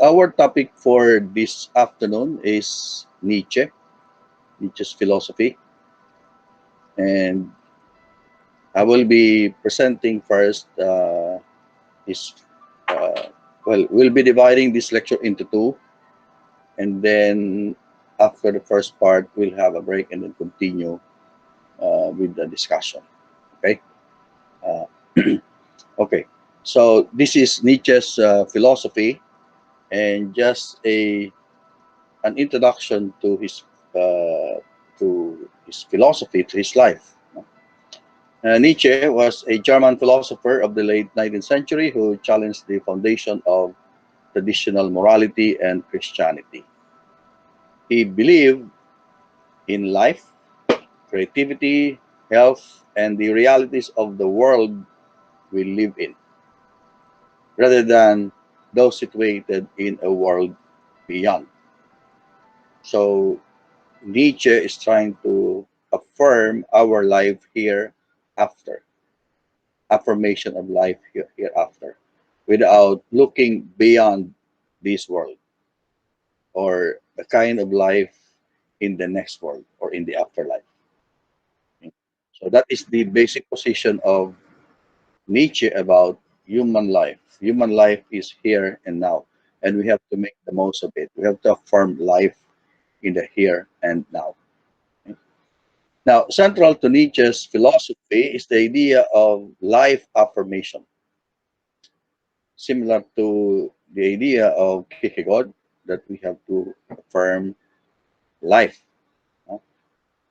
our topic for this afternoon is Nietzsche, Nietzsche's philosophy. And I will be presenting first his, uh, we'll be dividing this lecture into two. And then after the first part, we'll have a break and then continue with the discussion. Okay? Uh, okay. So this is Nietzsche's philosophy, and just an introduction to his philosophy, to his life. Nietzsche was a German philosopher of the late 19th century who challenged the foundation of traditional morality and Christianity. He believed in life, creativity, health, and the realities of the world we live in, rather than those situated in a world beyond. So Nietzsche is trying to affirm our life hereafter, affirmation of life hereafter, without looking beyond this world or a kind of life in the next world or in the afterlife. So that is the basic position of Nietzsche about human life. Human life is here and now, and we have to make the most of it. We have to affirm life in the here and now. Now, central to Nietzsche's philosophy is the idea of life affirmation, similar to the idea of Kierkegaard that we have to affirm life uh,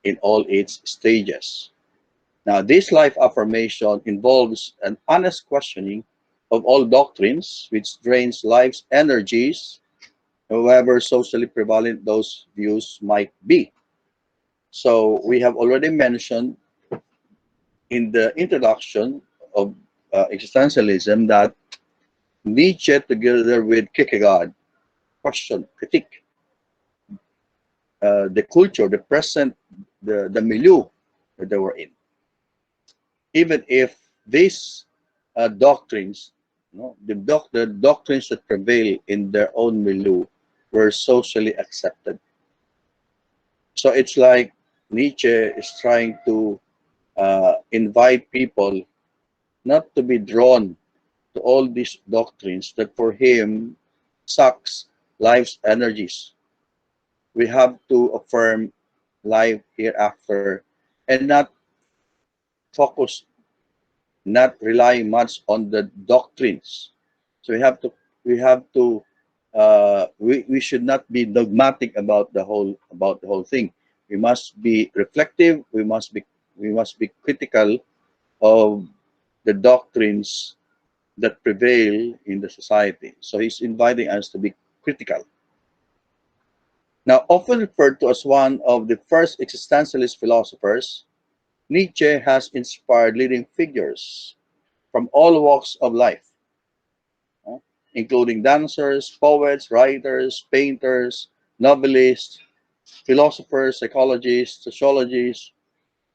in all its stages. Now, this life affirmation involves an honest questioning of all doctrines, which drains life's energies, however socially prevalent those views might be. So, we have already mentioned in the introduction of existentialism that Nietzsche, together with Kierkegaard, questioned, critique the culture, the present, the milieu that they were in. Even if these doctrines, the doctrines that prevail in their own milieu were socially accepted. So it's like Nietzsche is trying to invite people not to be drawn to all these doctrines that for him sucks life's energies. We have to affirm life hereafter and not focus, not rely much on the doctrines. So we should not be dogmatic about the whole thing. We must be reflective. We must be critical of the doctrines that prevail in the society. So he's inviting us to be critical. Now, often referred to as one of the first existentialist philosophers, Nietzsche has inspired leading figures from all walks of life, uh, including dancers, poets, writers, painters, novelists, philosophers, psychologists, sociologists,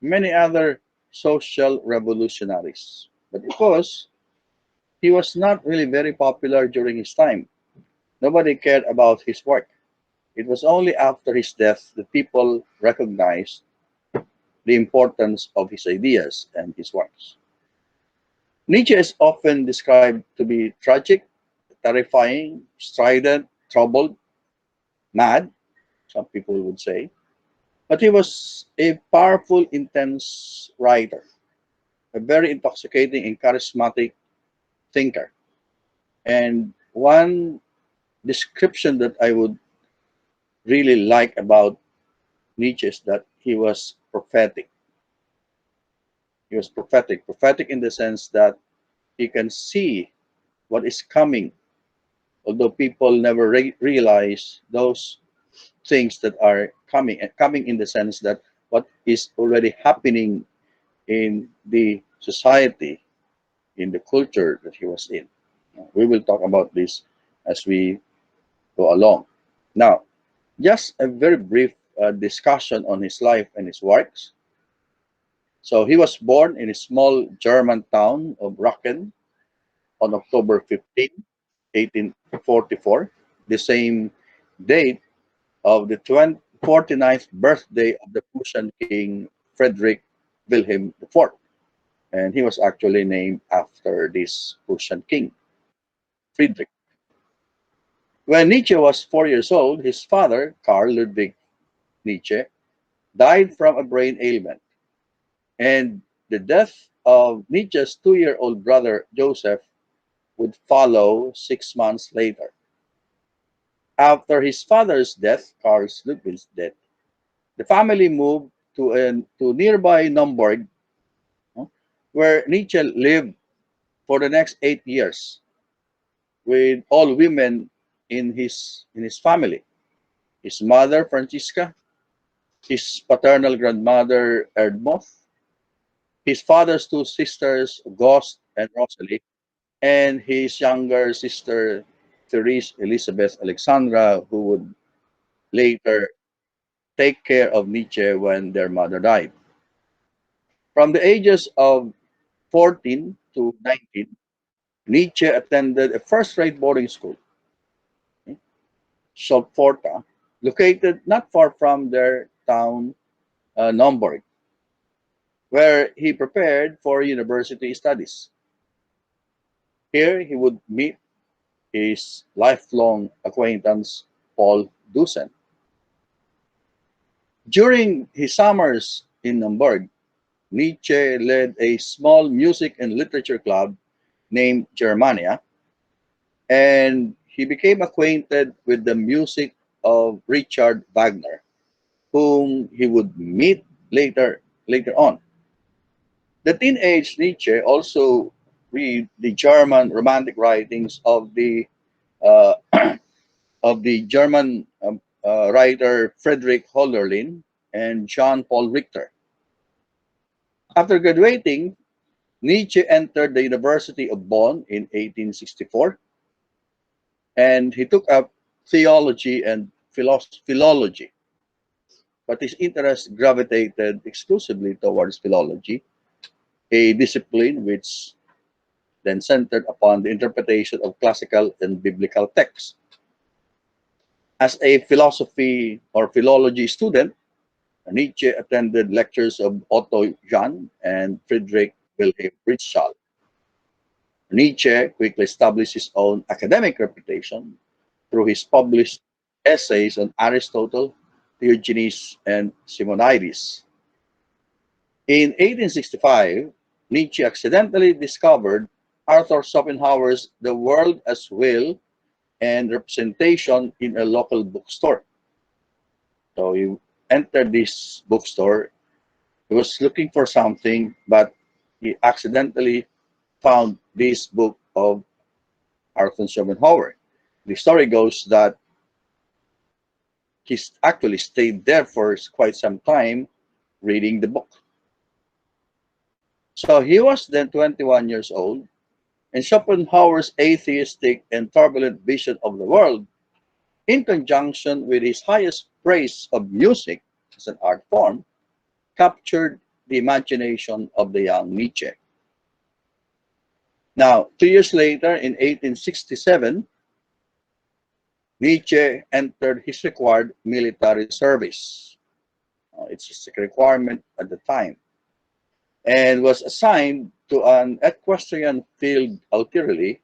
many other social revolutionaries. But of course, he was not really very popular during his time. Nobody cared about his work. It was only after his death that people recognized the importance of his ideas and his works. Nietzsche is often described to be tragic, terrifying, strident, troubled, mad, some people would say. But he was a powerful, intense writer, a very intoxicating and charismatic thinker. And one description that I would really like about Nietzsche is that he was prophetic. He was prophetic. Prophetic in the sense that he can see what is coming, although people never realize those things that are coming, and coming in the sense that what is already happening in the society, in the culture that he was in. We will talk about this as we go along. Now, just a very brief discussion on his life and his works. So he was born in a small German town of Raaken on October 15, 1844. the same date of the 49th birthday of the Prussian king Frederick Wilhelm IV. And he was actually named after this Prussian king, Friedrich. When Nietzsche was 4 years old, his father, Carl Ludwig Nietzsche, died from a brain ailment. And the death of Nietzsche's 2-year-old brother, Joseph, would follow 6 months later. After his father's death, Carl Ludwig's death, the family moved to nearby Naumburg, where Nietzsche lived for the next 8 years with all women in his family. His mother, Francisca, his paternal grandmother, Erdmoth, his father's two sisters, Ghost and Rosalie, and his younger sister, Therese Elizabeth Alexandra, who would later take care of Nietzsche when their mother died. From the ages of 14 to 19, Nietzsche attended a first-rate boarding school, Solforta, located not far from their town, Naumburg, where he prepared for university studies. Here he would meet his lifelong acquaintance, Paul Dusen. During his summers in Naumburg, Nietzsche led a small music and literature club named Germania, and he became acquainted with the music of Richard Wagner, whom he would meet later on. The teenage Nietzsche also read the German romantic writings uh, of the German writer Friedrich Holderlin and Jean Paul Richter. After graduating, Nietzsche entered the University of Bonn in 1864, and he took up theology and philology, but his interest gravitated exclusively towards philology, a discipline which then centered upon the interpretation of classical and biblical texts. As a philosophy or philology student, Nietzsche attended lectures of Otto Jahn and Friedrich Wilhelm Ritschl. Nietzsche quickly established his own academic reputation through his published essays on Aristotle, Diogenes, and Simonides. In 1865, Nietzsche accidentally discovered Arthur Schopenhauer's The World as Will and Representation in a local bookstore. So he entered this bookstore. He was looking for something, but he accidentally found this book of Arthur Schopenhauer. The story goes that he actually stayed there for quite some time reading the book. So he was then 21 years old, and Schopenhauer's atheistic and turbulent vision of the world, in conjunction with his highest praise of music as an art form, captured the imagination of the young Nietzsche. Now, 2 years later, in 1867, Nietzsche entered his required military service. It's just a requirement at the time, and was assigned to an equestrian field artillery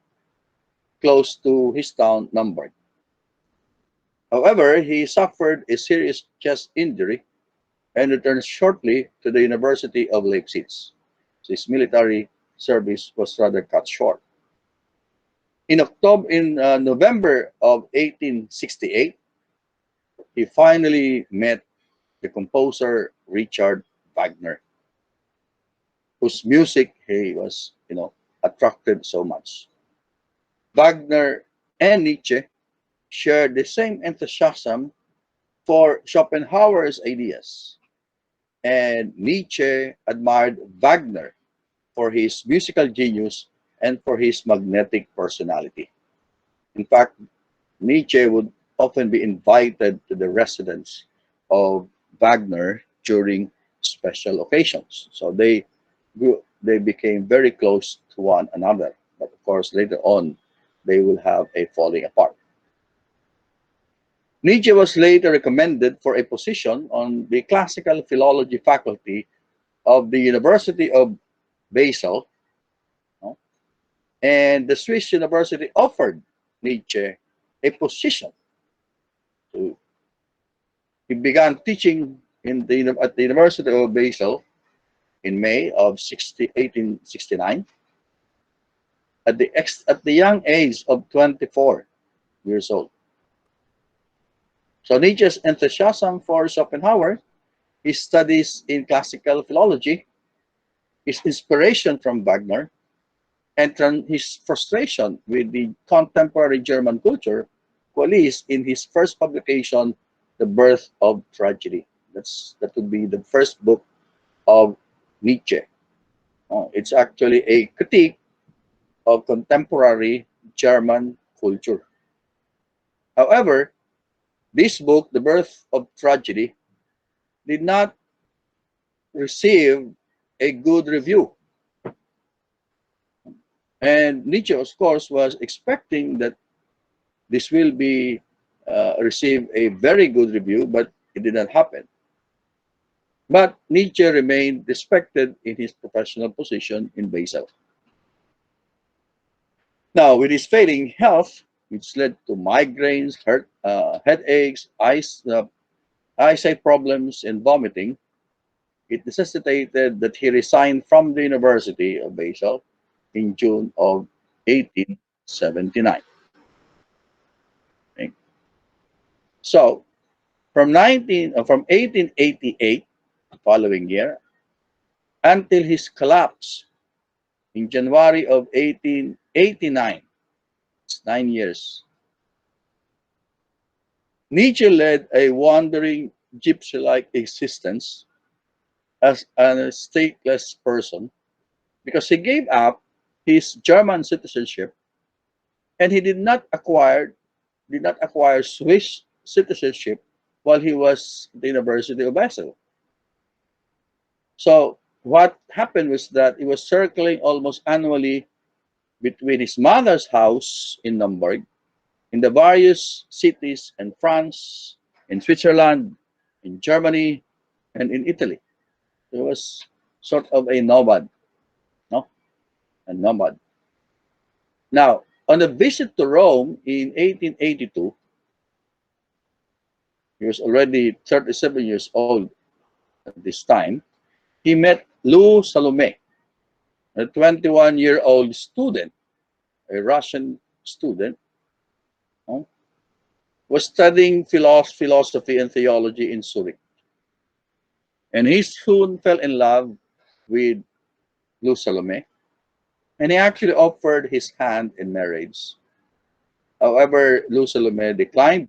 close to his town, Naumburg. However, he suffered a serious chest injury and returned shortly to the University of Leipzig. His military service was rather cut short. In November of 1868, he finally met the composer Richard Wagner, whose music he was, attracted so much. Wagner and Nietzsche shared the same enthusiasm for Schopenhauer's ideas, and Nietzsche admired Wagner for his musical genius and for his magnetic personality. In fact, Nietzsche would often be invited to the residence of Wagner during special occasions. So they became very close to one another. But of course, later on, they will have a falling apart. Nietzsche was later recommended for a position on the classical philology faculty of the University of Basel, no? And the Swiss university offered Nietzsche a position. So he began teaching at the University of Basel in May of 1869 at the young age of 24 years old. So Nietzsche's enthusiasm for Schopenhauer, his studies in classical philology, his inspiration from Wagner, and his frustration with the contemporary German culture coalesced in his first publication, The Birth of Tragedy. That would be the first book of Nietzsche. It's actually a critique of contemporary German culture. However, this book, The Birth of Tragedy, did not receive a good review. And Nietzsche, of course, was expecting that this will be receive a very good review, but it did not happen. But Nietzsche remained respected in his professional position in Basel. Now, with his failing health, which led to migraines, headaches, eyesight problems, and vomiting, it necessitated that he resign from the University of Basel in June of 1879. Okay. So, from 1888, following year, until his collapse in January of 1889, it's 9 years, Nietzsche led a wandering gypsy-like existence as a stateless person because he gave up his German citizenship and he did not acquire Swiss citizenship while he was at the University of Basel. So what happened was that he was circling almost annually between his mother's house in Nuremberg, in the various cities in France, in Switzerland, in Germany, and in Italy. He was sort of a nomad, no? A nomad. Now, on a visit to Rome in 1882, he was already 37 years old at this time. He met Lou Salome, a 21-year-old student, a Russian student, no? Was studying philosophy and theology in Zurich. And he soon fell in love with Lou Salome, and he actually offered his hand in marriage. However, Lou Salome declined,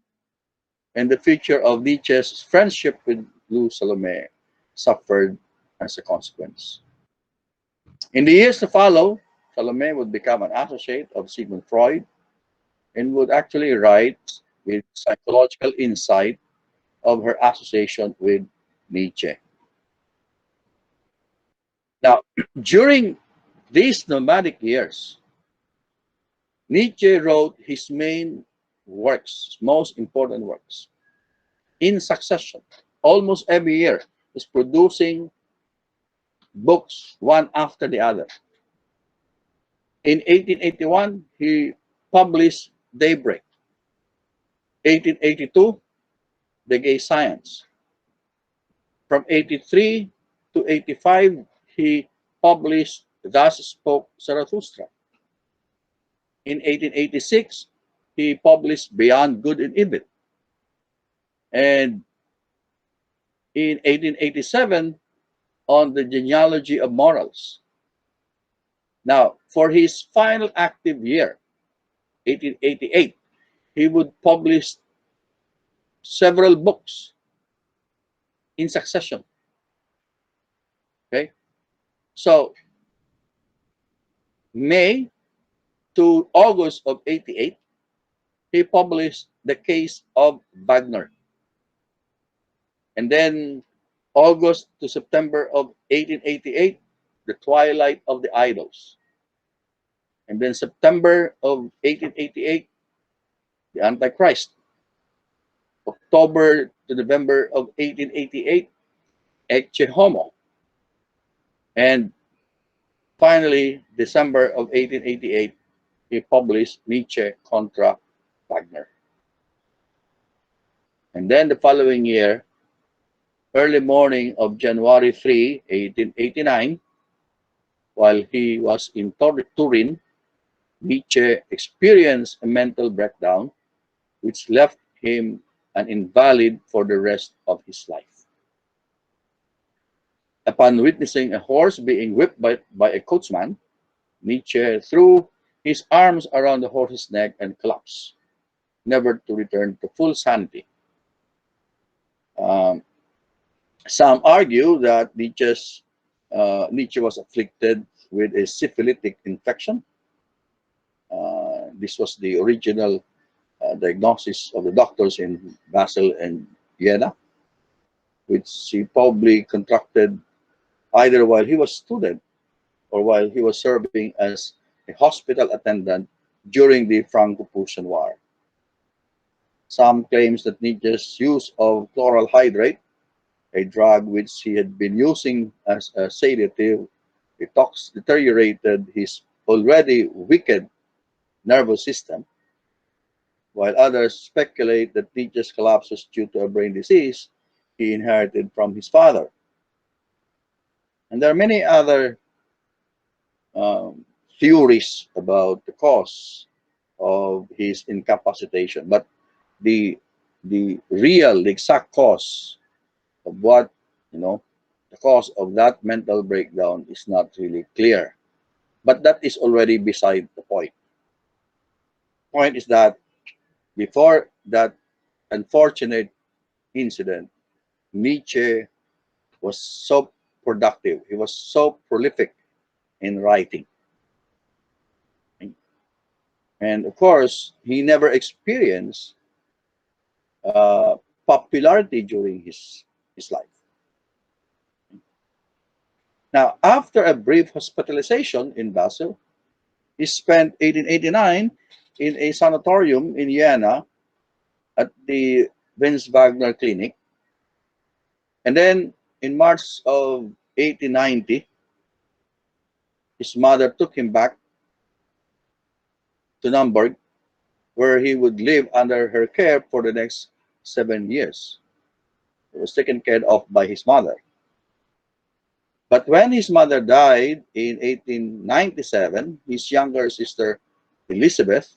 and the future of Nietzsche's friendship with Lou Salome suffered as a consequence. In the years to follow, Salome would become an associate of Sigmund Freud and would actually write with psychological insight of her association with Nietzsche. Now, during these nomadic years, Nietzsche wrote his main works, most important works, in succession. Almost every year, he's producing books one after the other. In 1881, he published Daybreak. 1882, The Gay Science. From 83 to 85, he published Thus Spoke Zarathustra. In 1886, he published Beyond Good and Evil. And in 1887, on the genealogy of morals. Now, for his final active year, 1888, he would publish several books in succession. Okay, so May to August of 88, he published The Case of Wagner. And then August to September of 1888, The Twilight of the Idols. And then September of 1888, The Antichrist. October to November of 1888, Ecce Homo. And finally, December of 1888, he published Nietzsche contra Wagner. And then the following year, early morning of January 3, 1889, while he was in Turin, Nietzsche experienced a mental breakdown which left him an invalid for the rest of his life. Upon witnessing a horse being whipped by a coachman, Nietzsche threw his arms around the horse's neck and collapsed, never to return to full sanity. Um, some argue that Nietzsche was afflicted with a syphilitic infection. This was the original diagnosis of the doctors in Basel and Vienna, which he probably contracted either while he was a student or while he was serving as a hospital attendant during the Franco-Prussian War. Some claims that Nietzsche's use of chloral hydrate, a drug which he had been using as a sedative, deteriorated his already weakened nervous system, while others speculate that Nietzsche's collapse was due to a brain disease he inherited from his father. And there are many other theories about the cause of his incapacitation, but the the exact cause of what, the cause of that mental breakdown is not really clear. But that is already beside the point. Point is that before that unfortunate incident, Nietzsche was so productive. He was so prolific in writing. And of course, he never experienced popularity during his life. Now, after a brief hospitalization in Basel, he spent 1889 in a sanatorium in Vienna at the Vince Wagner Clinic. And then in March of 1890, his mother took him back to Nuremberg, where he would live under her care for the next 7 years. He was taken care of by his mother. But when his mother died in 1897, his younger sister, Elizabeth,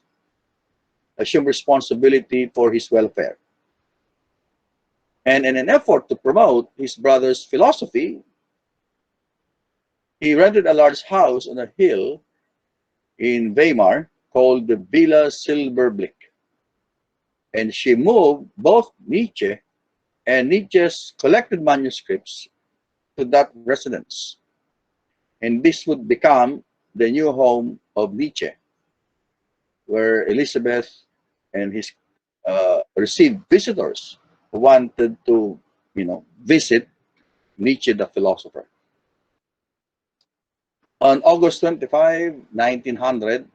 assumed responsibility for his welfare. And in an effort to promote his brother's philosophy, he rented a large house on a hill in Weimar called the Villa Silberblick. And she moved both Nietzsche and Nietzsche's collected manuscripts to that residence. And this would become the new home of Nietzsche, where Elizabeth and his received visitors who wanted to, visit Nietzsche the philosopher. On August 25, 1900,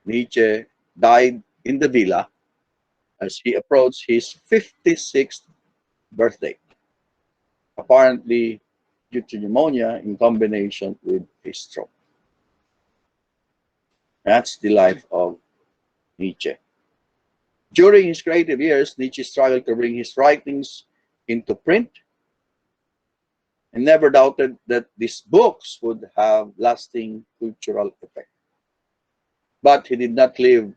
Nietzsche died in the villa as he approached his 56th birthday, apparently due to pneumonia in combination with a stroke. That's the life of Nietzsche. During his creative years, Nietzsche struggled to bring his writings into print and never doubted that these books would have lasting cultural effect. But he did not live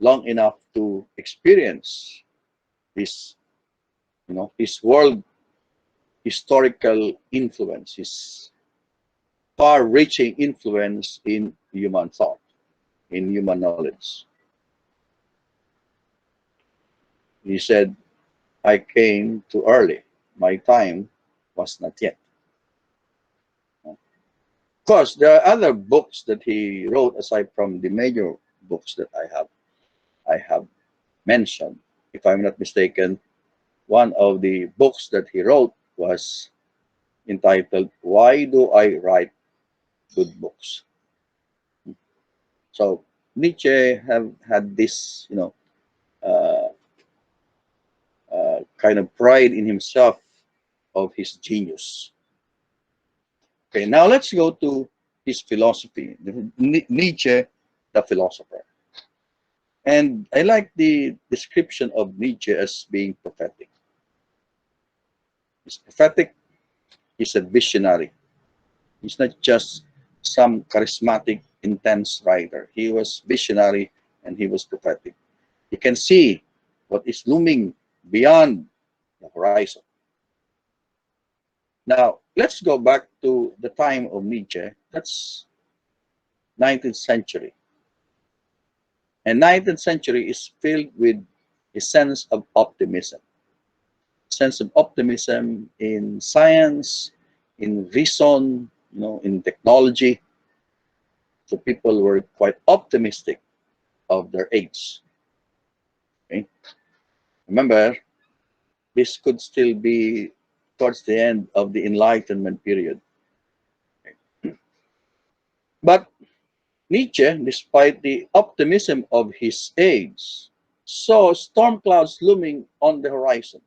long enough to experience his, his world historical influence, his far-reaching influence in human thought, in human knowledge. He said, "I came too early. My time was not yet." Of course, there are other books that he wrote aside from the major books that I have mentioned. If I'm not mistaken, one of the books that he wrote was entitled "Why Do I Write Good Books?" So Nietzsche have had this, kind of pride in himself of his genius. Okay, now let's go to his philosophy, Nietzsche, the philosopher. And I like the description of Nietzsche as being prophetic. He's prophetic, he's a visionary. He's not just some charismatic, intense writer. He was visionary and he was prophetic. You can see what is looming beyond the horizon. Now, let's go back to the time of Nietzsche. That's 19th century. And 19th century is filled with a sense of optimism. Sense of optimism in science, in reason, in technology. So people were quite optimistic of their age. Okay? Remember, this could still be towards the end of the Enlightenment period. Okay? But Nietzsche, despite the optimism of his age, saw storm clouds looming on the horizon.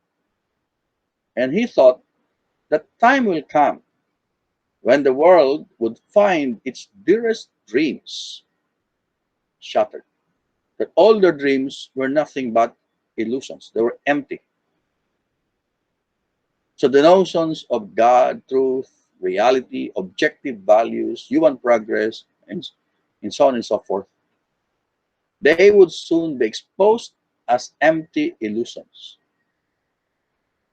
And he thought that time will come when the world would find its dearest dreams shattered. That all their dreams were nothing but illusions. They were empty. So the notions of God, truth, reality, objective values, human progress, and so on and so forth, they would soon be exposed as empty illusions.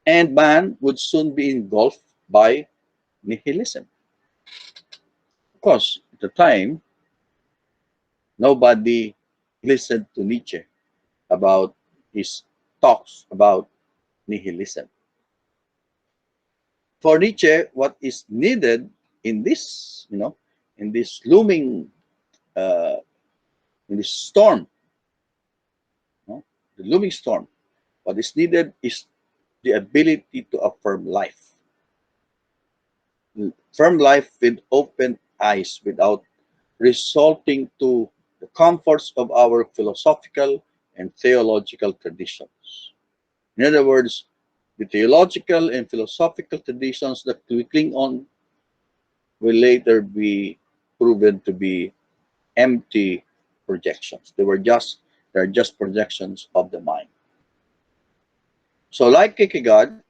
And man would soon be engulfed by nihilism. Of course, at the time, nobody listened to Nietzsche about his talks about nihilism. For Nietzsche, what is needed in this, in this looming, uh, in this storm, the looming storm, what is needed is the ability to affirm life. Affirm life with open eyes without resorting to the comforts of our philosophical and theological traditions. In other words, the theological and philosophical traditions that we cling on will later be proven to be empty projections. They're just projections of the mind. So like Kierkegaard,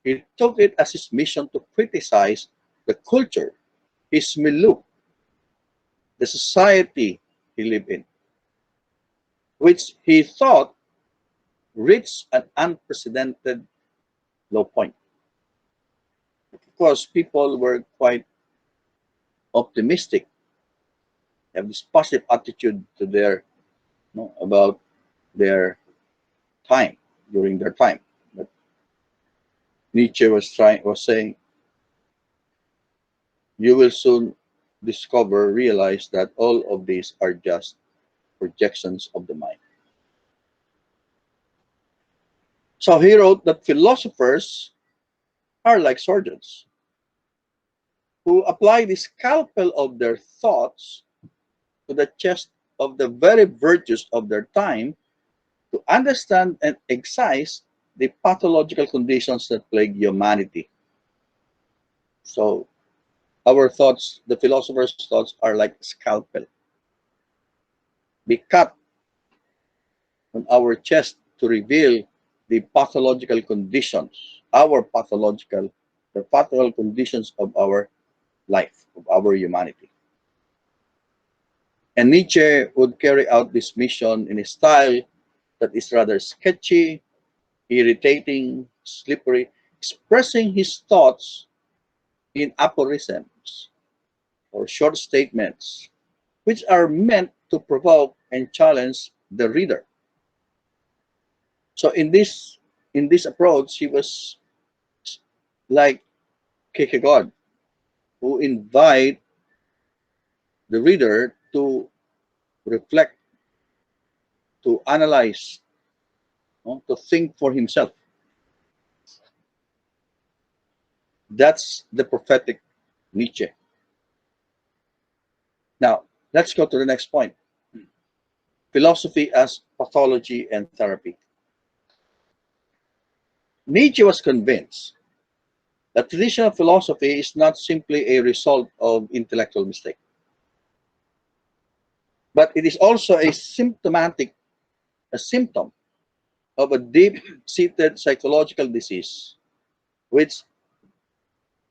he took it as his mission to criticize the culture, his milieu, the society he lived in, which he thought reached an unprecedented low point. Because people were quite optimistic, have this positive attitude to their, about their time, during their time. But Nietzsche was saying, you will soon realize that all of these are just projections of the mind. So he wrote that philosophers are like surgeons who apply the scalpel of their thoughts to the chest of the very virtues of their time to understand and excise the pathological conditions that plague humanity. So our thoughts, the philosopher's thoughts, are like scalpel. Be cut on our chest to reveal the pathological conditions, the pathological conditions of our life, of our humanity. And Nietzsche would carry out this mission in a style that is rather sketchy, irritating, slippery, expressing his thoughts in aphorisms or short statements, which are meant to provoke and challenge the reader. So in this approach, he was like Kierkegaard, who invite the reader to reflect, to analyze, to think for himself. That's the prophetic Nietzsche. Now, let's go to the next point. Philosophy as pathology and therapy. Nietzsche was convinced that traditional philosophy is not simply a result of intellectual mistake, but it is also a symptom of a deep-seated psychological disease which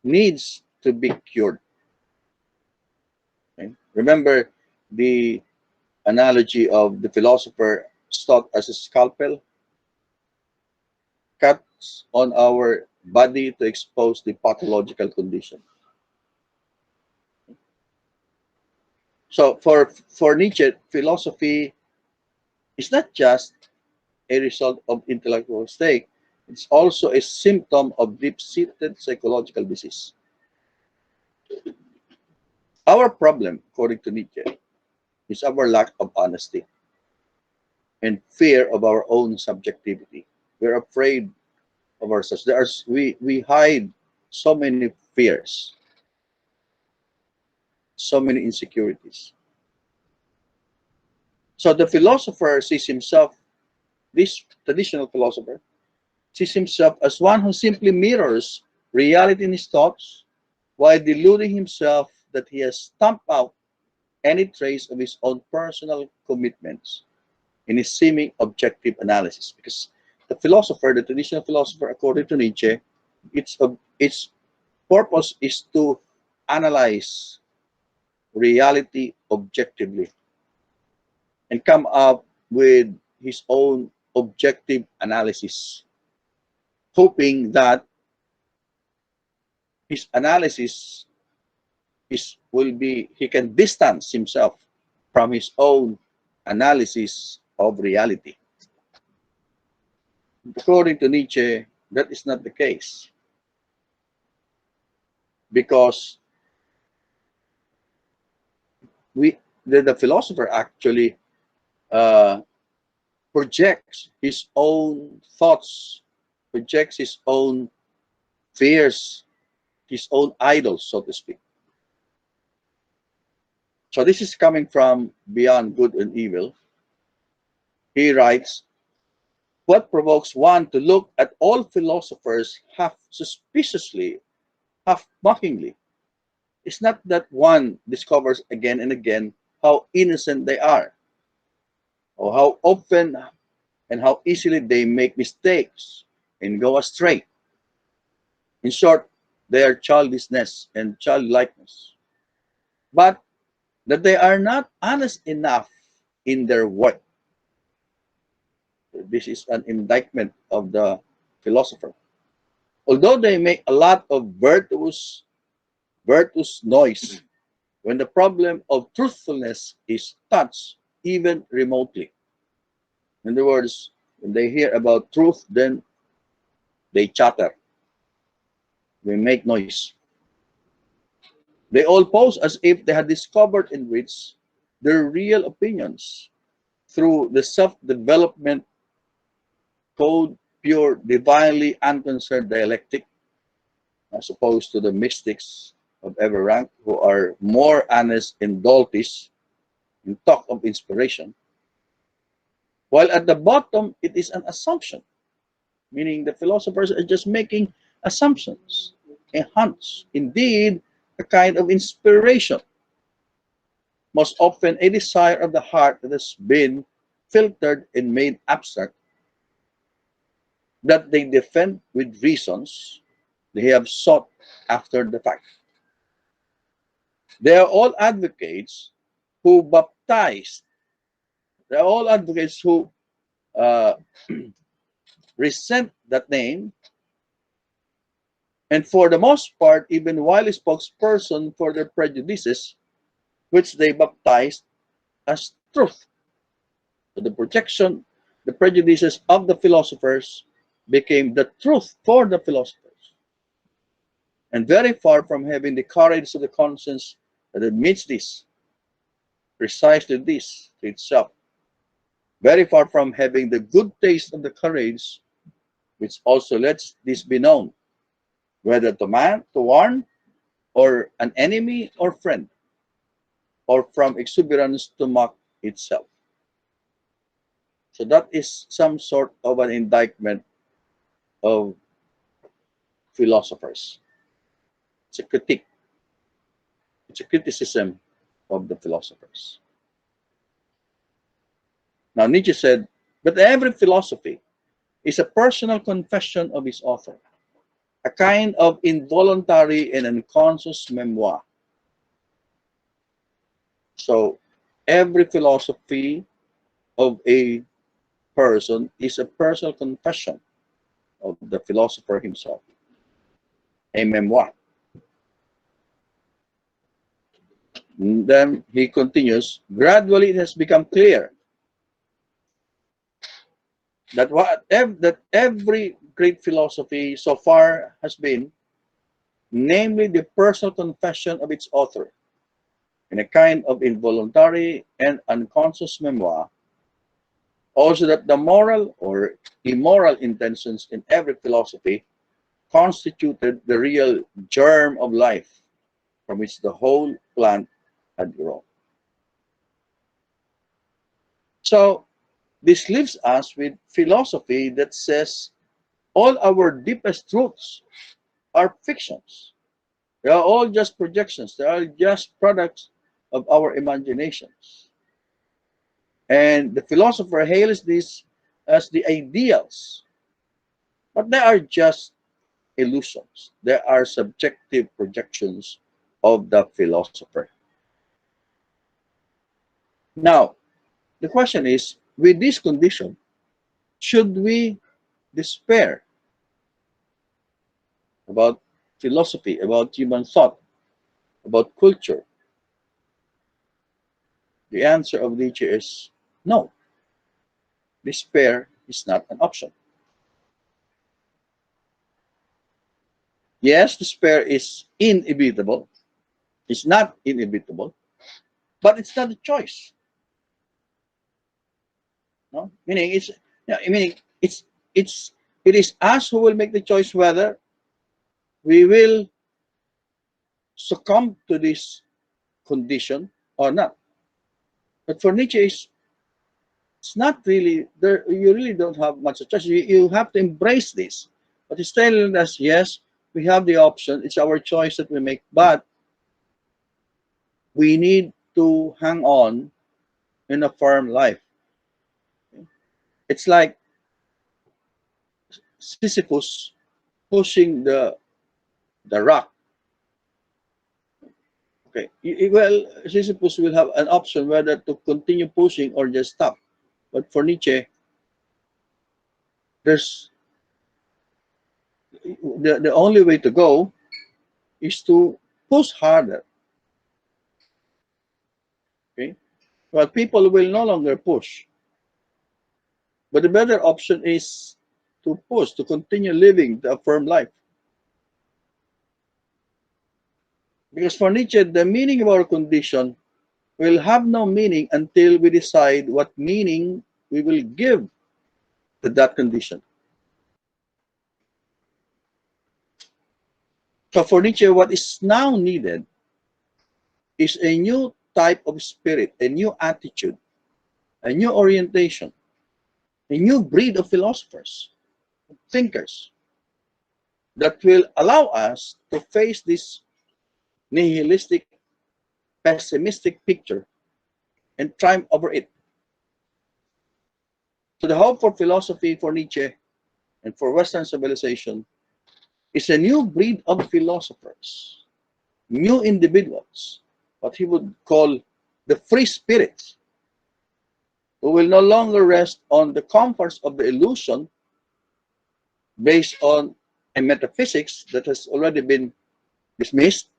needs to be cured. Okay? Remember the analogy of the philosopher stuck as a scalpel cuts on our body to expose the pathological condition. So for Nietzsche, philosophy is not just a result of intellectual mistake, it's also a symptom of deep-seated psychological disease. Our problem, according to Nietzsche, is our lack of honesty and fear of our own subjectivity. We're afraid of ourselves. We hide so many fears, so many insecurities. So the philosopher sees himself, this traditional philosopher, sees himself as one who simply mirrors reality in his thoughts while deluding himself that he has stamped out any trace of his own personal commitments in his seeming objective analysis. Because the philosopher, the traditional philosopher, according to Nietzsche, its purpose is to analyze reality objectively and come up with his own objective analysis, hoping that his analysis he can distance himself from his own analysis of reality. According to Nietzsche, that is not the case, because the philosopher actually uh, projects his own thoughts, projects his own fears, his own idols, so to speak. So this is coming from Beyond Good and Evil. He writes, what provokes one to look at all philosophers half suspiciously, half mockingly, is not that one discovers again and again how innocent they are, or how often and how easily they make mistakes and go astray. In short, their childishness and childlikeness, but that they are not honest enough in their work. This is an indictment of the philosopher. Although they make a lot of virtuous noise when the problem of truthfulness is touched even remotely. In other words, when they hear about truth, then they chatter, they make noise. They all pose as if they had discovered and reached their real opinions through the self-development code, pure, divinely unconcerned dialectic, as opposed to the mystics of every rank who are more honest and doltish in talk of inspiration. While at the bottom, it is an assumption, meaning the philosophers are just making assumptions, a hunch, indeed, a kind of inspiration, most often a desire of the heart that has been filtered and made abstract, that they defend with reasons they have sought after the fact. They are all advocates who baptize, they are all advocates who uh, resent that name, and for the most part, even wily spokesperson for their prejudices, which they baptized as truth. So the prejudices of the philosophers became the truth for the philosophers. And very far from having the courage of the conscience that admits this, precisely this to itself, very far from having the good taste of the courage, which also lets this be known, whether to warn, or an enemy or friend, or from exuberance to mock itself. So that is some sort of an indictment of philosophers. It's a critique. It's a criticism of the philosophers. Now, Nietzsche said, but every philosophy is a personal confession of its author, a kind of involuntary and unconscious memoir. So, every philosophy of a person is a personal confession of the philosopher himself, a memoir. And then he continues, gradually it has become clear that that every great philosophy so far has been, namely the personal confession of its author, in a kind of involuntary and unconscious memoir. Also that the moral or immoral intentions in every philosophy constituted the real germ of life from which the whole plant had grown. So this leaves us with philosophy that says all our deepest truths are fictions. They are all just projections. They are just products of our imaginations. And the philosopher hails this as the ideals. But they are just illusions. They are subjective projections of the philosopher. Now, the question is, with this condition, should we despair about philosophy, about human thought, about culture? The answer of Nietzsche is no. Despair is not an option. Yes, despair is inevitable. It's not inevitable, but it's not a choice. No, meaning it's, yeah, meaning it is us who will make the choice whether we will succumb to this condition or not. But for Nietzsche, it's not really there. You really don't have much of a choice. You have to embrace this. But he's telling us, yes, we have the option. It's our choice that we make, but we need to hang on in a firm life. It's like Sisyphus pushing the rock. Okay, well, Sisyphus will have an option whether to continue pushing or just stop. But for Nietzsche, there's the only way to go is to push harder. Okay, but people will no longer push. But the better option is to push, to continue living the firm life. Because for Nietzsche, the meaning of our condition will have no meaning until we decide what meaning we will give to that condition. So for Nietzsche, what is now needed is a new type of spirit, a new attitude, a new orientation, a new breed of philosophers, thinkers, that will allow us to face this nihilistic, pessimistic picture and triumph over it. So the hope for philosophy for Nietzsche and for Western civilization is a new breed of philosophers, new individuals, what he would call the free spirits, who will no longer rest on the comforts of the illusion based on a metaphysics that has already been dismissed,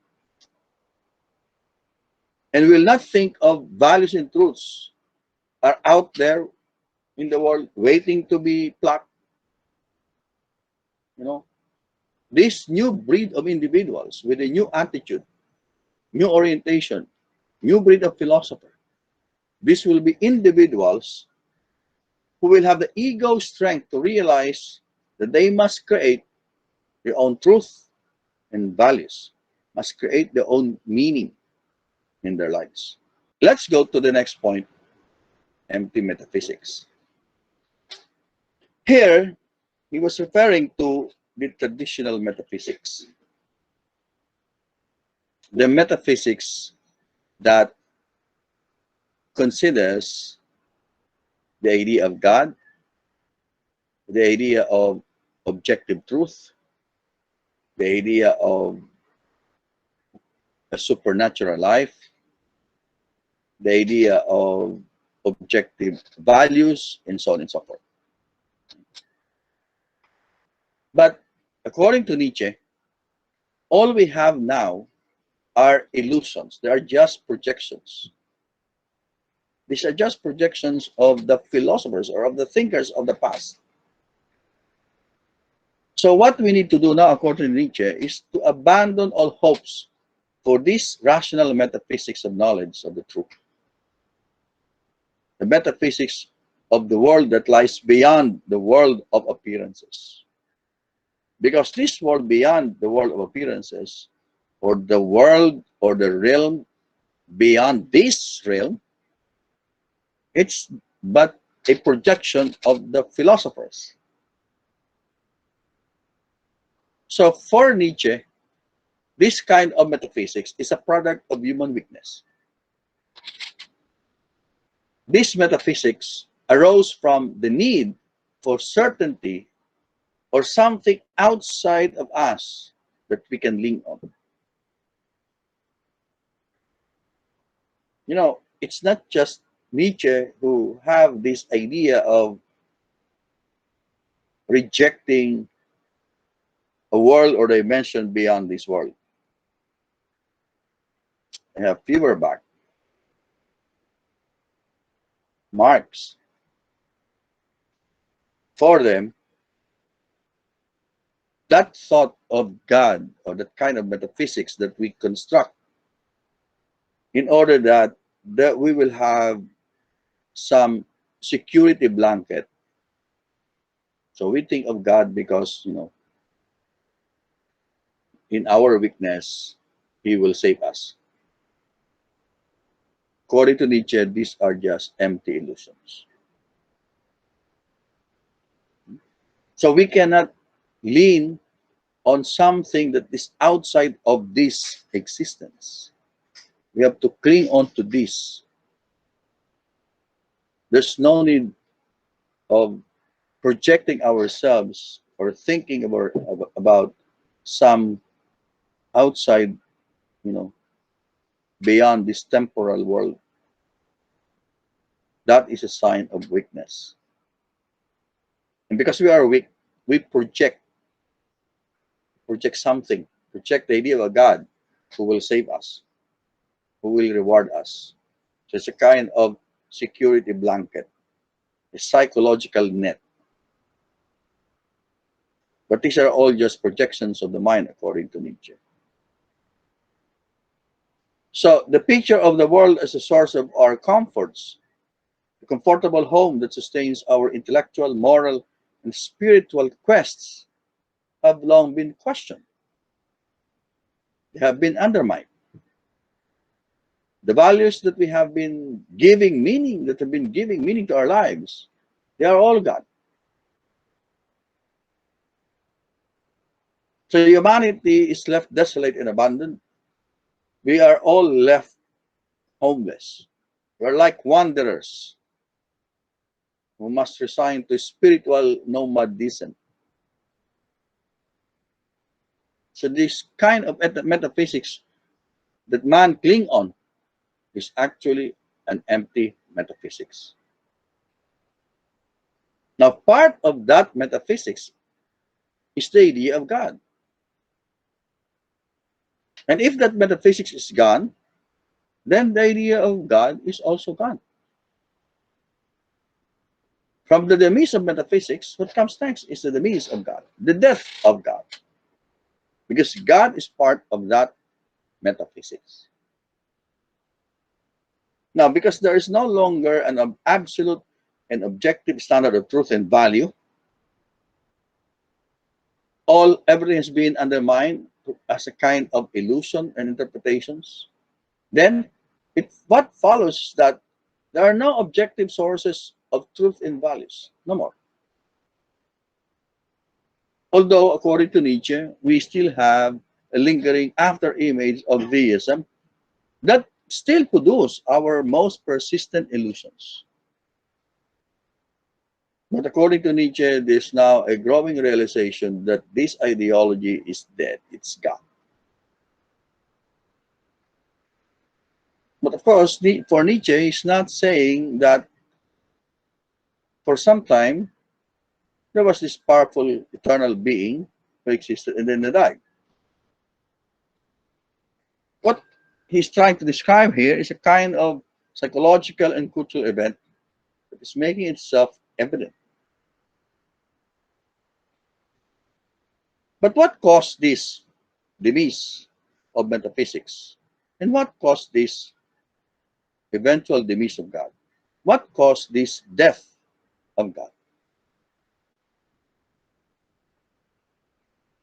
and will not think of values and truths are out there in the world waiting to be plucked. You know, this new breed of individuals with a new attitude, new orientation, new breed of philosopher, this will be individuals who will have the ego strength to realize that they must create their own truth and values, must create their own meaning in their lives. Let's go to the next point, empty metaphysics. Here, he was referring to the traditional metaphysics, the metaphysics that considers the idea of God, the idea of objective truth, the idea of a supernatural life, the idea of objective values, and so on and so forth. But according to Nietzsche, all we have now are illusions. They are just projections. These are just projections of the philosophers or of the thinkers of the past. So what we need to do now, according to Nietzsche, is to abandon all hopes for this rational metaphysics of knowledge of the truth. The metaphysics of the world that lies beyond the world of appearances. Because this world beyond the world of appearances, or the world or the realm beyond this realm, it's but a projection of the philosophers. So for Nietzsche, this kind of metaphysics is a product of human weakness. This metaphysics arose from the need for certainty or something outside of us that we can lean on. You know, it's not just Nietzsche who have this idea of rejecting a world or dimension beyond this world. I have Feuerbach, Marx. For them, that thought of God or that kind of metaphysics that we construct in order that we will have some security blanket. So we think of God because, you know, in our weakness, He will save us. According to Nietzsche, these are just empty illusions. So we cannot lean on something that is outside of this existence. We have to cling on to this. There's no need of projecting ourselves or thinking about some outside, you know, beyond this temporal world. That is a sign of weakness. And because we are weak, we project something, project the idea of a God who will save us, who will reward us. So it's a kind of security blanket, a psychological net. But these are all just projections of the mind, according to Nietzsche. So the picture of the world as a source of our comforts, a comfortable home that sustains our intellectual, moral, and spiritual quests, have long been questioned. They have been undermined. The values that we have been giving meaning, that have been giving meaning to our lives, they are all gone. So humanity is left desolate and abandoned. We are all left homeless. We're like wanderers who must resign to spiritual nomadism. So this kind of metaphysics that man cling on is actually an empty metaphysics. Now, part of that metaphysics is the idea of God. And if that metaphysics is gone, then the idea of God is also gone. From the demise of metaphysics, what comes next is the demise of God, the death of God. Because God is part of that metaphysics. Now, because there is no longer an absolute and objective standard of truth and value, everything has been undermined as a kind of illusion and interpretations. Then, what follows is that there are no objective sources of truth and values. No more. Although, according to Nietzsche, we still have a lingering after image of theism that still produce our most persistent illusions. But according to Nietzsche, there's now a growing realization that this ideology is dead, it's gone. But of course, for Nietzsche, he's not saying that for some time there was this powerful eternal being who existed and then they died. What he's trying to describe here is a kind of psychological and cultural event that is making itself evident. But what caused this demise of metaphysics? And what caused this eventual demise of God? What caused this death of God?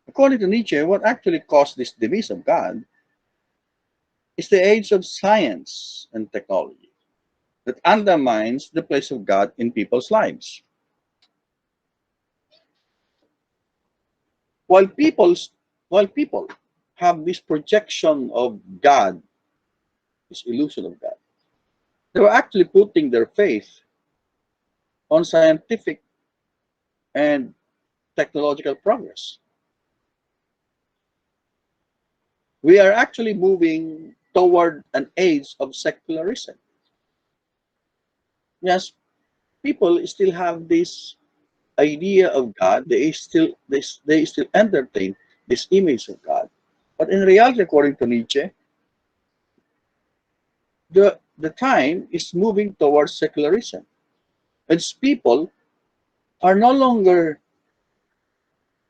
According to Nietzsche, what actually caused this demise of God is the age of science and technology that undermines the place of God in people's lives. While while people have this projection of God, this illusion of God, they were actually putting their faith on scientific and technological progress. We are actually moving toward an age of secularism. Yes, people still have this idea of God. They still entertain this image of God. But in reality, according to Nietzsche, the time is moving towards secularism. And people are no longer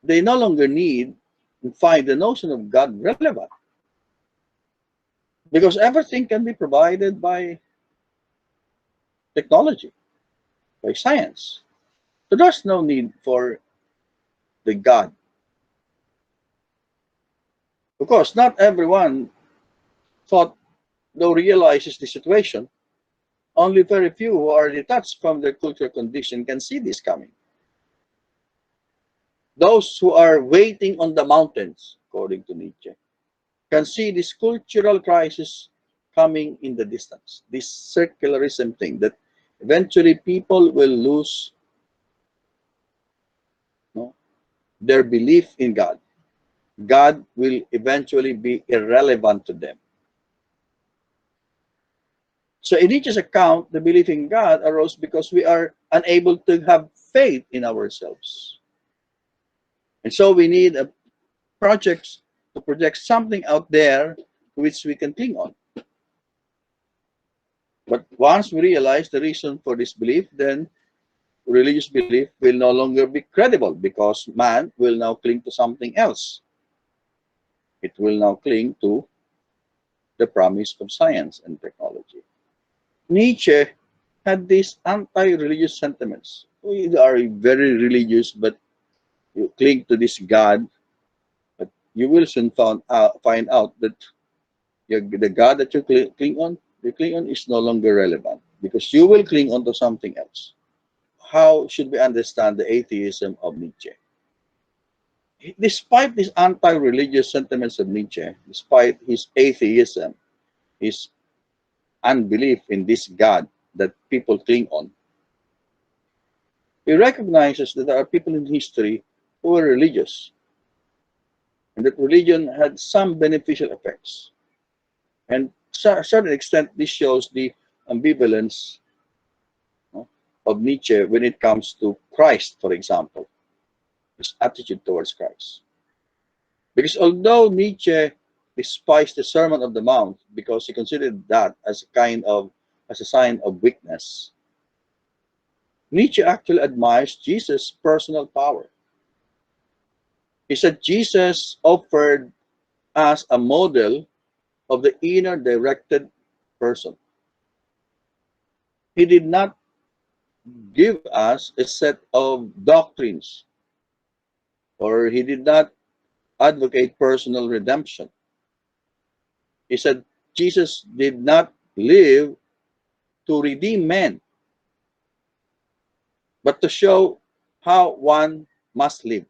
they no longer need and find the notion of God relevant because everything can be provided by technology, by science. So there's no need for the God. Of course, not everyone thought, though realizes the situation. Only very few who are detached from their cultural condition can see this coming. Those who are waiting on the mountains, according to Nietzsche, can see this cultural crisis coming in the distance. This circularism thing that eventually people will lose, no, their belief in God. God will eventually be irrelevant to them. So in Nietzsche's account, the belief in God arose because we are unable to have faith in ourselves. And so we need a project to project something out there to which we can cling on. But once we realize the reason for this belief, then religious belief will no longer be credible because man will now cling to something else. It will now cling to the promise of science and technology. Nietzsche had these anti-religious sentiments. We are very religious, but you cling to this God, but you will soon find out that the God that you cling on is no longer relevant because you will cling on to something else. How should we understand the atheism of Nietzsche? Despite these anti-religious sentiments of Nietzsche, despite his atheism, his unbelief in this God that people cling on, he recognizes that there are people in history who were religious and that religion had some beneficial effects. And to a certain extent, this shows the ambivalence, no, of Nietzsche when it comes to Christ, for example, his attitude towards Christ. Because although Nietzsche despised the Sermon on the Mount because he considered that as a sign of weakness, Nietzsche actually admires Jesus' personal power. He said Jesus offered us a model of the inner directed person. He did not give us a set of doctrines, or he did not advocate personal redemption. He said Jesus did not live to redeem men, but to show how one must live.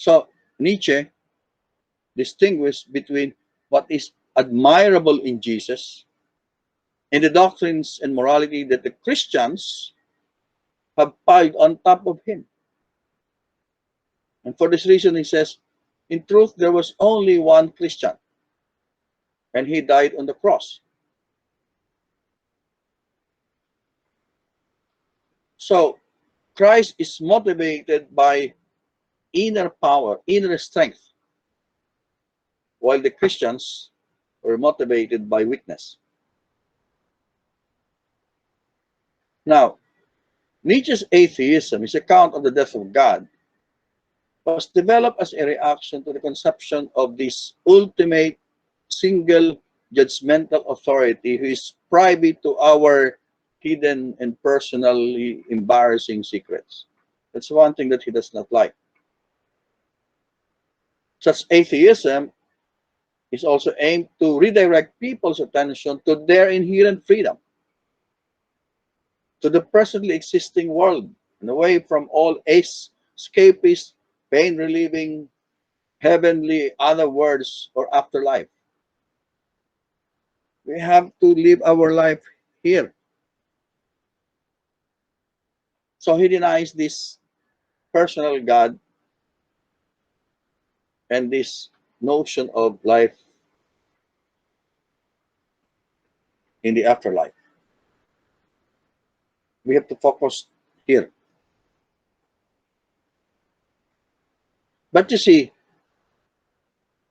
So Nietzsche distinguished between what is admirable in Jesus and the doctrines and morality that the Christians have piled on top of him. And for this reason, he says, in truth, there was only one Christian, and he died on the cross. So Christ is motivated by inner power, inner strength, while the Christians were motivated by weakness. Now, Nietzsche's atheism, his account of the death of God, was developed as a reaction to the conception of this ultimate single judgmental authority who is private to our hidden and personally embarrassing secrets. That's one thing that he does not like. Such atheism is also aimed to redirect people's attention to their inherent freedom, to the presently existing world, and away from all escapist, pain-relieving, heavenly other words or afterlife. We have to live our life here. So he denies this personal God and this notion of life in the afterlife. We have to focus here. But you see,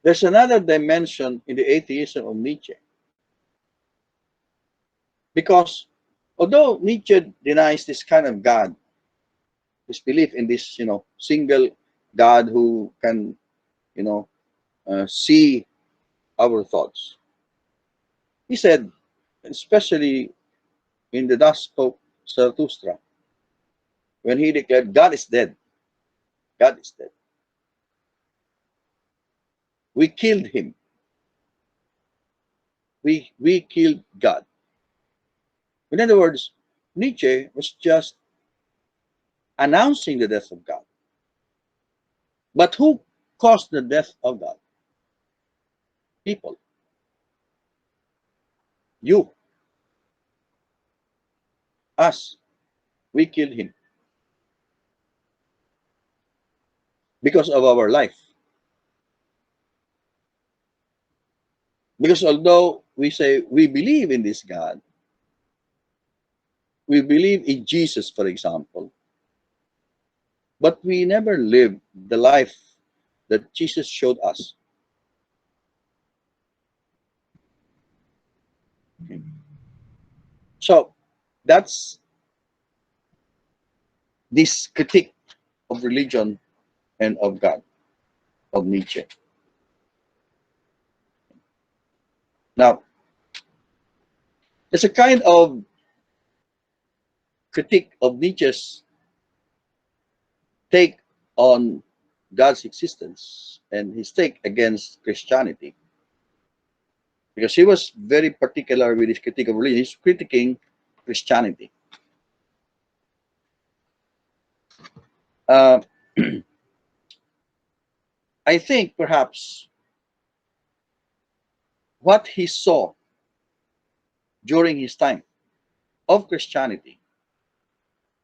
there's another dimension in the atheism of Nietzsche. Because although Nietzsche denies this kind of God, this belief in this, single God who can, see our thoughts, he said, especially in the Thus Spoke Zarathustra, when he declared, God is dead. God is dead. We killed him. We killed God. In other words, Nietzsche was just announcing the death of God. But who caused the death of God? People. You. Us. We killed him. Because of our life. Because although we say we believe in this God, we believe in Jesus, for example, but we never live the life that Jesus showed us. Okay. So that's this critique of religion and of God, of Nietzsche. Now, there's a kind of critique of Nietzsche's take on God's existence and his take against Christianity. Because he was very particular with his critique of religion. He's critiquing Christianity. Uh, I think perhaps what he saw during his time of Christianity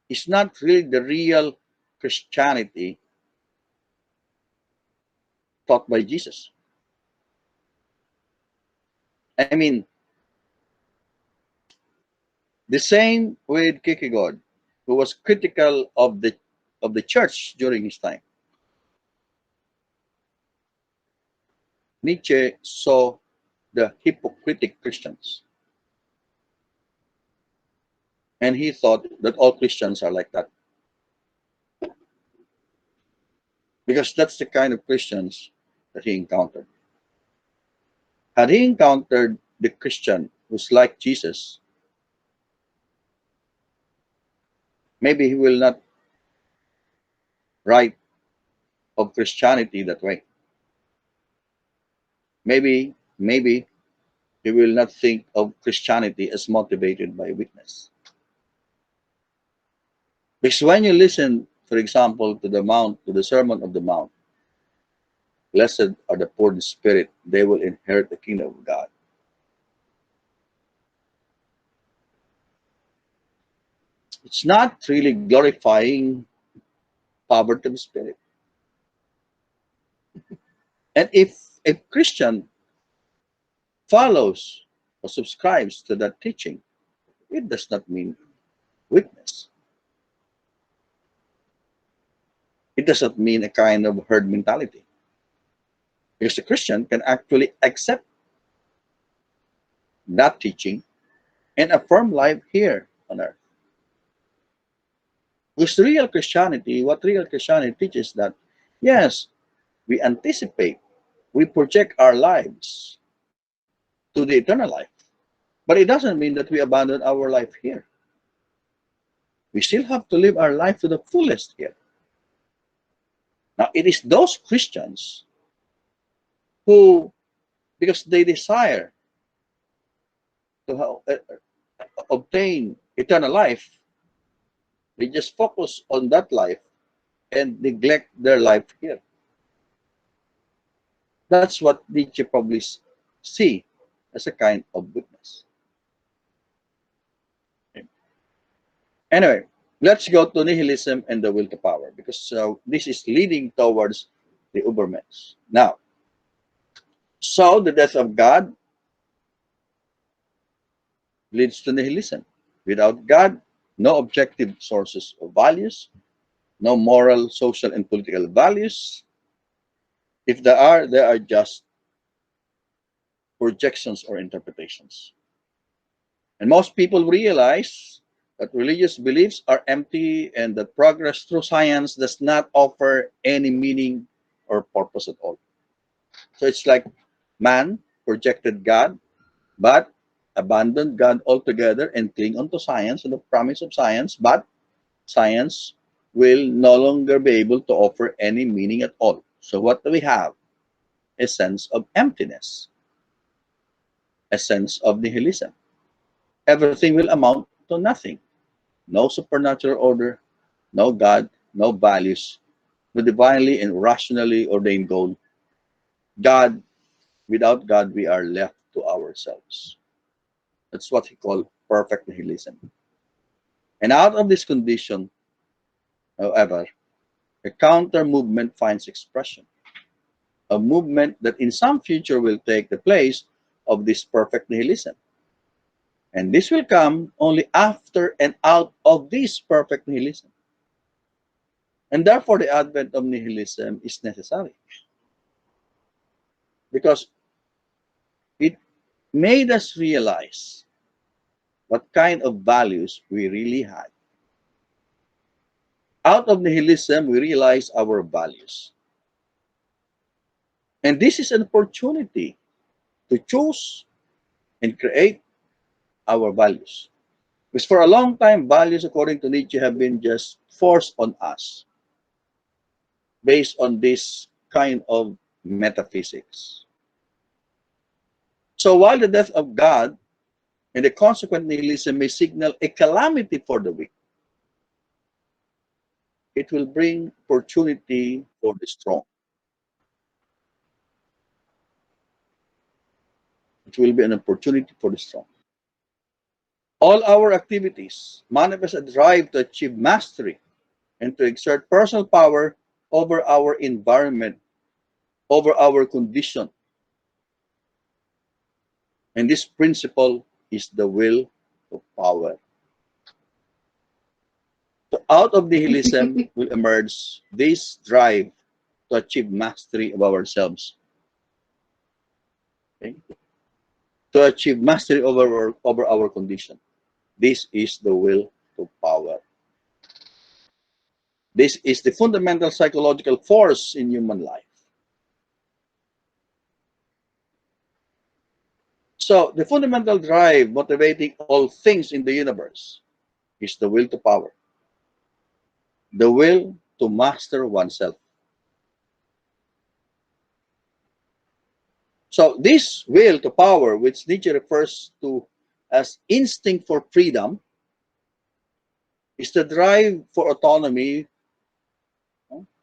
is not really the real Christianity taught by Jesus. I mean, the same with Kierkegaard, who was critical of the church during his time. Nietzsche saw the hypocritic Christians. And he thought that all Christians are like that. Because that's the kind of Christians that he encountered. Had he encountered the Christian who's like Jesus, maybe he will not write of Christianity that way. Maybe he will not think of Christianity as motivated by weakness. Because when you listen, for example, to the Sermon of the Mount, Blessed are the poor in spirit, they will inherit the kingdom of God. It's not really glorifying poverty of spirit. And if a Christian follows or subscribes to that teaching, it does not mean weakness. It does not mean a kind of herd mentality. Because a Christian can actually accept that teaching and affirm life here on earth. Because real Christianity, what real Christianity teaches that, yes, we anticipate, we project our lives to the eternal life. But it doesn't mean that we abandon our life here. We still have to live our life to the fullest here. Now, it is those Christians who, because they desire to obtain eternal life, they just focus on that life and neglect their life here. That's what Nietzsche probably see as a kind of weakness. Anyway, let's go to nihilism and the will to power, because this is leading towards the Ubermensch. Now, so the death of God leads to nihilism. Without God, no objective sources of values, no moral, social, and political values. If there are just projections or interpretations. And most people realize that religious beliefs are empty and that progress through science does not offer any meaning or purpose at all. So it's like man projected God, but abandoned God altogether and cling onto science and the promise of science, but science will no longer be able to offer any meaning at all. So what do we have? A sense of emptiness, a sense of nihilism. Everything will amount to nothing. No supernatural order, no God, no values, no divinely and rationally ordained goal. God, without God, we are left to ourselves. That's what he called perfect nihilism. And out of this condition, however, a counter movement finds expression. A movement that in some future will take the place of this perfect nihilism. And this will come only after and out of this perfect nihilism. And therefore, the advent of nihilism is necessary because it made us realize what kind of values we really had. Out of nihilism, we realize our values. And this is an opportunity to choose and create our values. Because for a long time, values, according to Nietzsche, have been just forced on us based on this kind of metaphysics. So while the death of God and the consequent nihilism may signal a calamity for the weak, it will bring opportunity for the strong. It will be an opportunity for the strong. All our activities manifest a drive to achieve mastery and to exert personal power over our environment, over our condition. And this principle is the will of power. So out of nihilism will emerge this drive to achieve mastery of ourselves. Okay? To achieve mastery over our condition. This is the will to power. This is the fundamental psychological force in human life. So the fundamental drive motivating all things in the universe is the will to power. The will to master oneself. So this will to power, which Nietzsche refers to as instinct for freedom, is the drive for autonomy,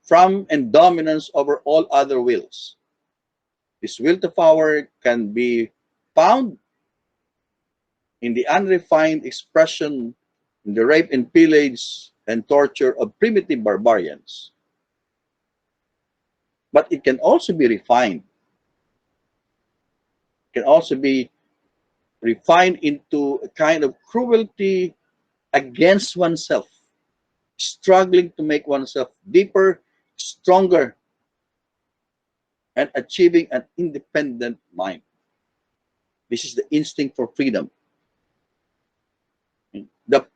from and dominance over all other wills. This will to power can be found in the unrefined expression in the rape and pillage and torture of primitive barbarians. But it can also be refined. It can also be refined into a kind of cruelty against oneself, struggling to make oneself deeper, stronger, and achieving an independent mind. This is the instinct for freedom.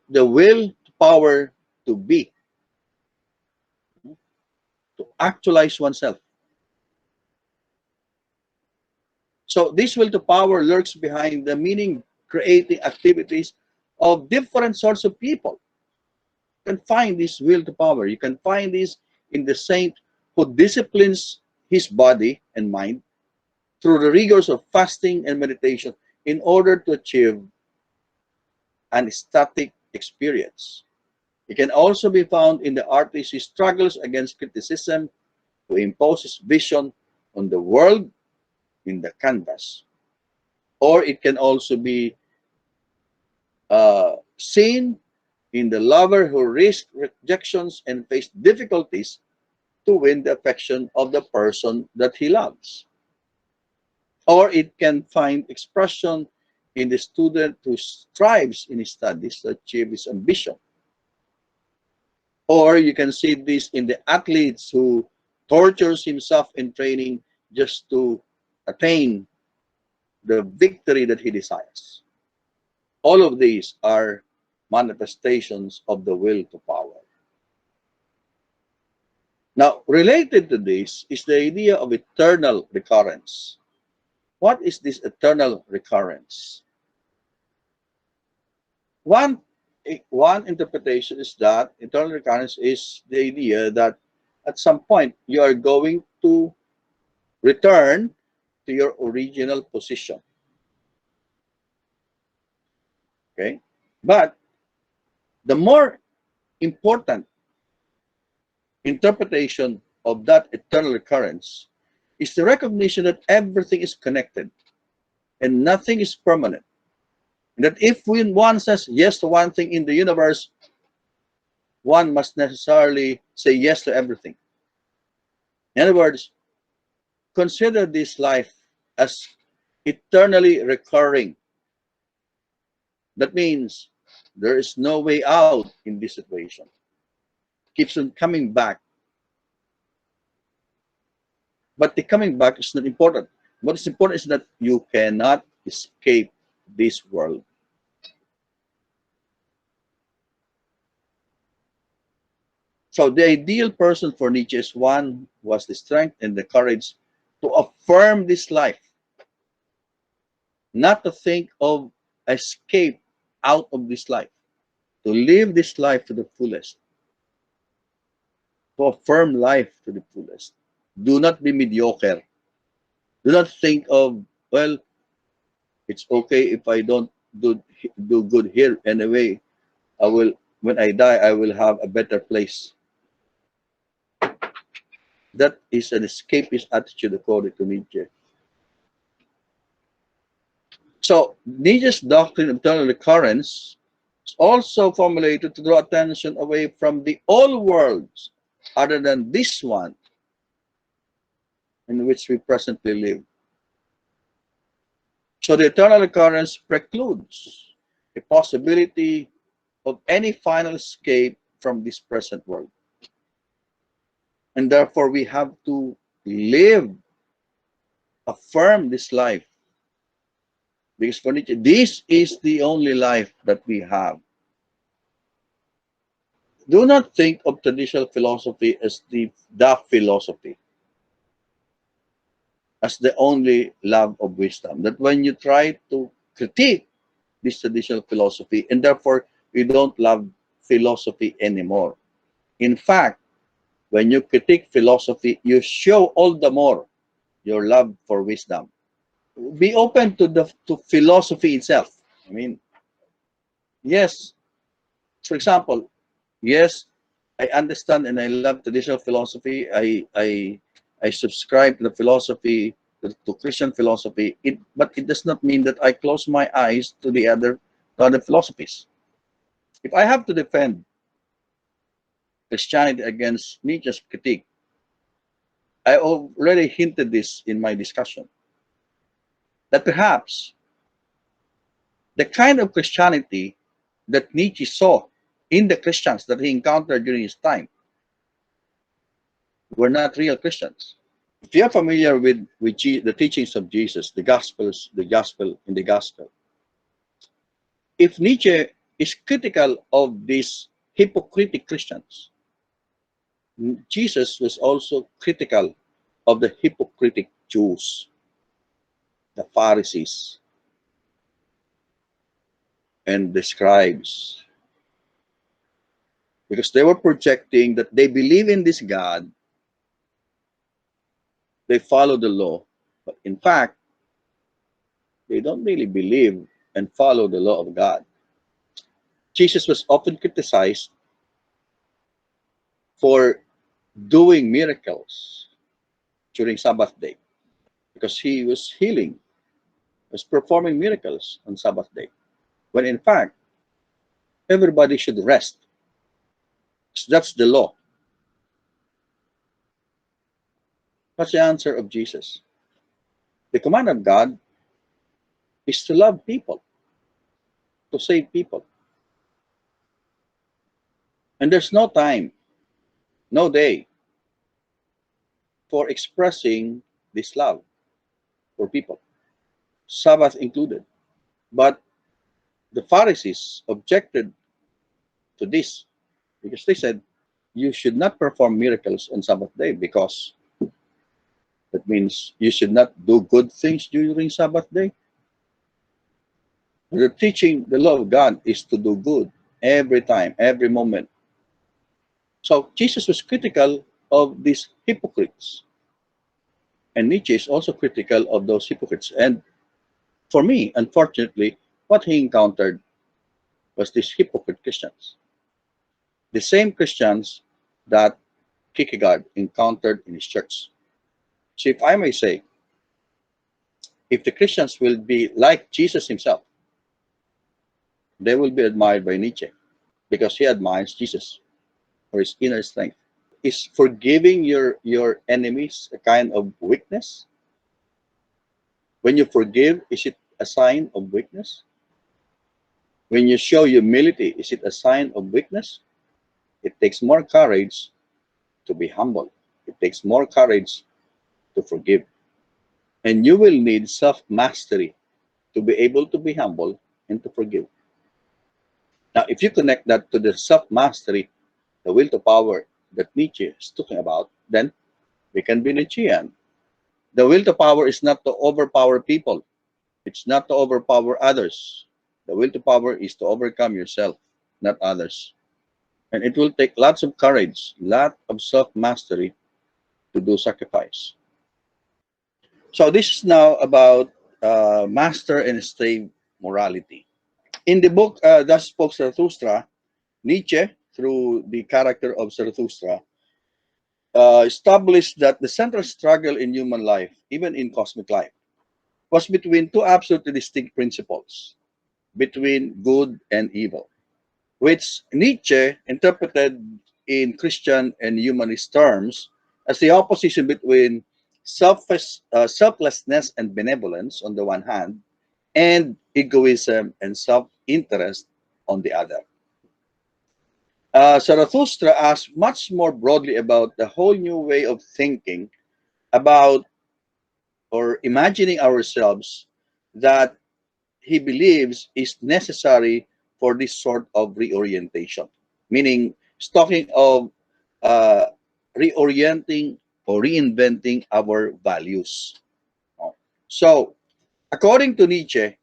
The will, to power to be, to actualize oneself. So this will to power lurks behind the meaning creating activities of different sorts of people. You can find this will to power. You can find this in the saint who disciplines his body and mind through the rigors of fasting and meditation in order to achieve an ecstatic experience. It can also be found in the artist who struggles against criticism, who imposes vision on the world in the canvas. Or it can also be seen in the lover who risks rejections and face difficulties to win the affection of the person that he loves. Or it can find expression in the student who strives in his studies to achieve his ambition. Or you can see this in the athletes who tortures himself in training just to attain the victory that he desires. All of these are manifestations of the will to power. Now, related to this is the idea of eternal recurrence. What is this eternal recurrence? One interpretation is that eternal recurrence is the idea that at some point you are going to return to your original position. Okay? But the more important interpretation of that eternal recurrence is the recognition that everything is connected and nothing is permanent. And that if one says yes to one thing in the universe, one must necessarily say yes to everything. In other words, consider this life as eternally recurring. That means there is no way out in this situation. It keeps on coming back. But the coming back is not important. What is important is that you cannot escape this world. So the ideal person for Nietzsche is one who has the strength and the courage to affirm this life, not to think of escape out of this life, to live this life to the fullest, to affirm life to the fullest. Do not be mediocre. Do not think of, well, it's okay if I don't do good here anyway. I will, when I die, I will have a better place. That is an escapist attitude according to Nietzsche. So Nietzsche's doctrine of eternal recurrence is also formulated to draw attention away from the old worlds other than this one in which we presently live. So the eternal recurrence precludes the possibility of any final escape from this present world. And therefore we have to live, affirm this life. Because for Nietzsche, this is the only life that we have. Do not think of traditional philosophy as the philosophy, as the only love of wisdom. That when you try to critique this traditional philosophy, and therefore you don't love philosophy anymore. In fact, when you critique philosophy, you show all the more your love for wisdom. Be open to philosophy itself. I mean, yes, for example, yes, I understand and I love traditional philosophy. I subscribe to the philosophy, to Christian philosophy. But it does not mean that I close my eyes to the other philosophies. If I have to defend Christianity against Nietzsche's critique, I already hinted this in my discussion, that perhaps the kind of Christianity that Nietzsche saw in the Christians that he encountered during his time were not real Christians. If you are familiar with the teachings of Jesus, the gospel in the gospel, if Nietzsche is critical of these hypocritical Christians, Jesus was also critical of the hypocritical Jews, the Pharisees, and the scribes, because they were projecting that they believe in this God, they follow the law, but in fact, they don't really believe and follow the law of God. Jesus was often criticized for doing miracles during Sabbath day because he was healing, was performing miracles on Sabbath day, when in fact, everybody should rest. That's the law. What's the answer of Jesus? The command of God is to love people, to save people. And there's no time, no day for expressing this love for people, Sabbath included. But the Pharisees objected to this because they said, you should not perform miracles on Sabbath day because that means you should not do good things during Sabbath day. The teaching, the law of God is to do good every time, every moment. So Jesus was critical of these hypocrites. And Nietzsche is also critical of those hypocrites. And for me, unfortunately, what he encountered was these hypocrite Christians. The same Christians that Kierkegaard encountered in his church. So if I may say, if the Christians will be like Jesus himself, they will be admired by Nietzsche because he admires Jesus for his inner strength. Is forgiving your enemies a kind of weakness? When you forgive, is it a sign of weakness? When you show humility, is it a sign of weakness? It takes more courage to be humble. It takes more courage to forgive. And you will need self-mastery to be able to be humble and to forgive. Now, if you connect that to the self-mastery, the will to power that Nietzsche is talking about, then we can be Nietzschean. The will to power is not to overpower people. It's not to overpower others. The will to power is to overcome yourself, not others. And it will take lots of courage, lot of self-mastery to do sacrifice. So this is now about master and slave morality. In the book Thus Spoke Zarathustra, Nietzsche, through the character of Zarathustra, established that the central struggle in human life, even in cosmic life, was between two absolutely distinct principles, between good and evil, which Nietzsche interpreted in Christian and humanist terms as the opposition between selflessness and benevolence on the one hand, and egoism and self-interest on the other. Zarathustra asked much more broadly about the whole new way of thinking about or imagining ourselves that he believes is necessary for this sort of reorientation. Meaning, he's talking of uh, reorienting or reinventing our values. So, according to Nietzsche,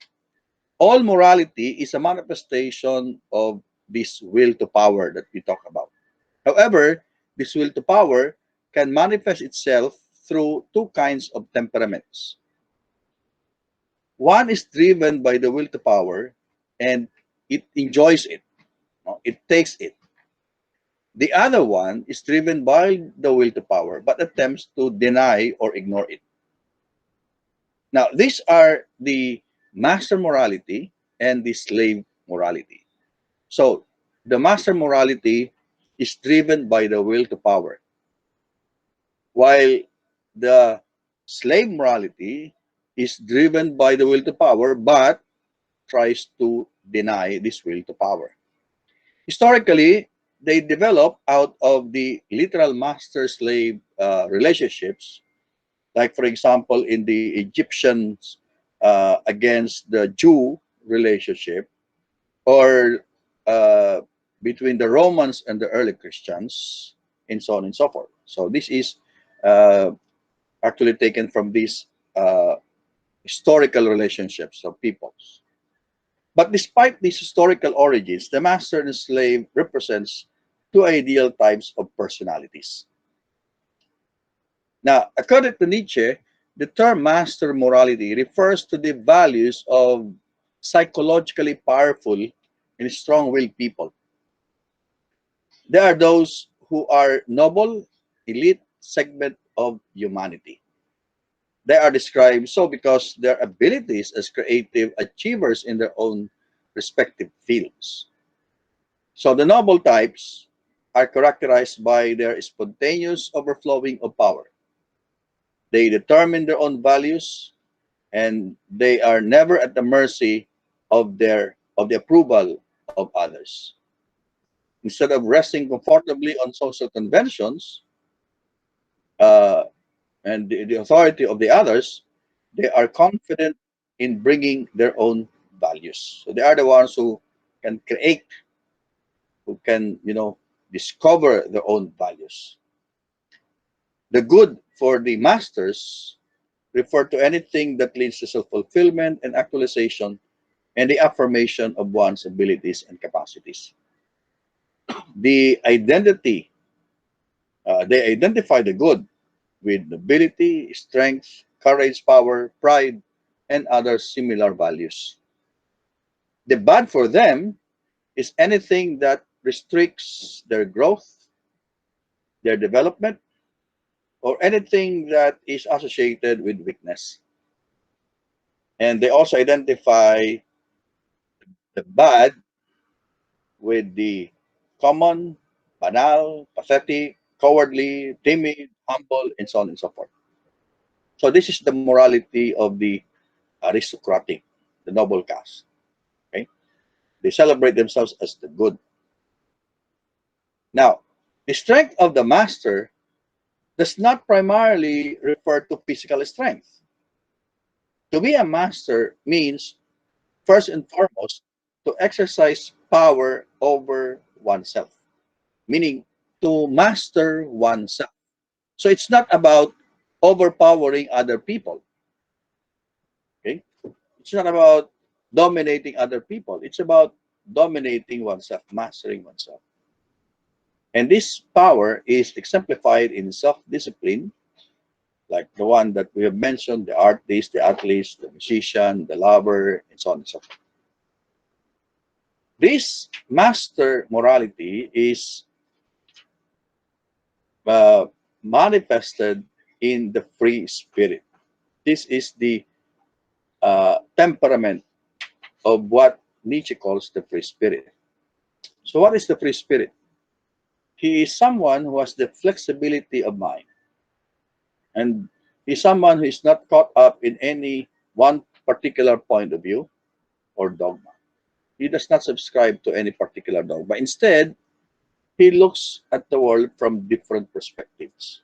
all morality is a manifestation of this will to power that we talk about. However, this will to power can manifest itself through two kinds of temperaments. One is driven by the will to power and it enjoys it. It takes it. The other one is driven by the will to power, but attempts to deny or ignore it. Now, these are the master morality and the slave morality. So, the master morality is driven by the will to power, while the slave morality is driven by the will to power, but tries to deny this will to power. Historically, they develop out of the literal master-slave relationships, like, for example, in the Egyptians against the Jew relationship, or uh, between the Romans and the early Christians, and so on and so forth. So this is uh, actually taken from these uh, historical relationships of peoples. But despite these historical origins, the master and slave represents two ideal types of personalities. Now, according to Nietzsche, the term master morality refers to the values of psychologically powerful and strong-willed people. They are those who are noble, elite segment of humanity. They are described so because their abilities as creative achievers in their own respective fields. So the noble types are characterized by their spontaneous overflowing of power. They determine their own values, and they are never at the mercy of the approval of others. Instead of resting comfortably on social conventions uh, and the authority of the others, they are confident in bringing their own values. So they are the ones who can create, who can, discover their own values. The good for the masters refer to anything that leads to self-fulfillment and actualization and the affirmation of one's abilities and capacities. The identity, they identify the good with nobility, strength, courage, power, pride, and other similar values. The bad for them is anything that restricts their growth, their development, or anything that is associated with weakness. And they also identify the bad with the common, banal, pathetic, cowardly, timid, humble, and so on and so forth. So this is the morality of the aristocratic, the noble caste. Okay, they celebrate themselves as the good. Now, the strength of the master does not primarily refer to physical strength. To be a master means, first and foremost, to exercise power over oneself, meaning to master oneself. So it's not about overpowering other people. Okay, it's not about dominating other people. It's about dominating oneself, mastering oneself. And this power is exemplified in self-discipline, like the one that we have mentioned, the artist, the athlete, the musician, the lover, and so on and so forth. This master morality is uh, manifested in the free spirit. This is the temperament of what Nietzsche calls the free spirit. So, what is the free spirit? He is someone who has the flexibility of mind, and he's someone who is not caught up in any one particular point of view or dogma. He does not subscribe to any particular dogma. Instead, he looks at the world from different perspectives.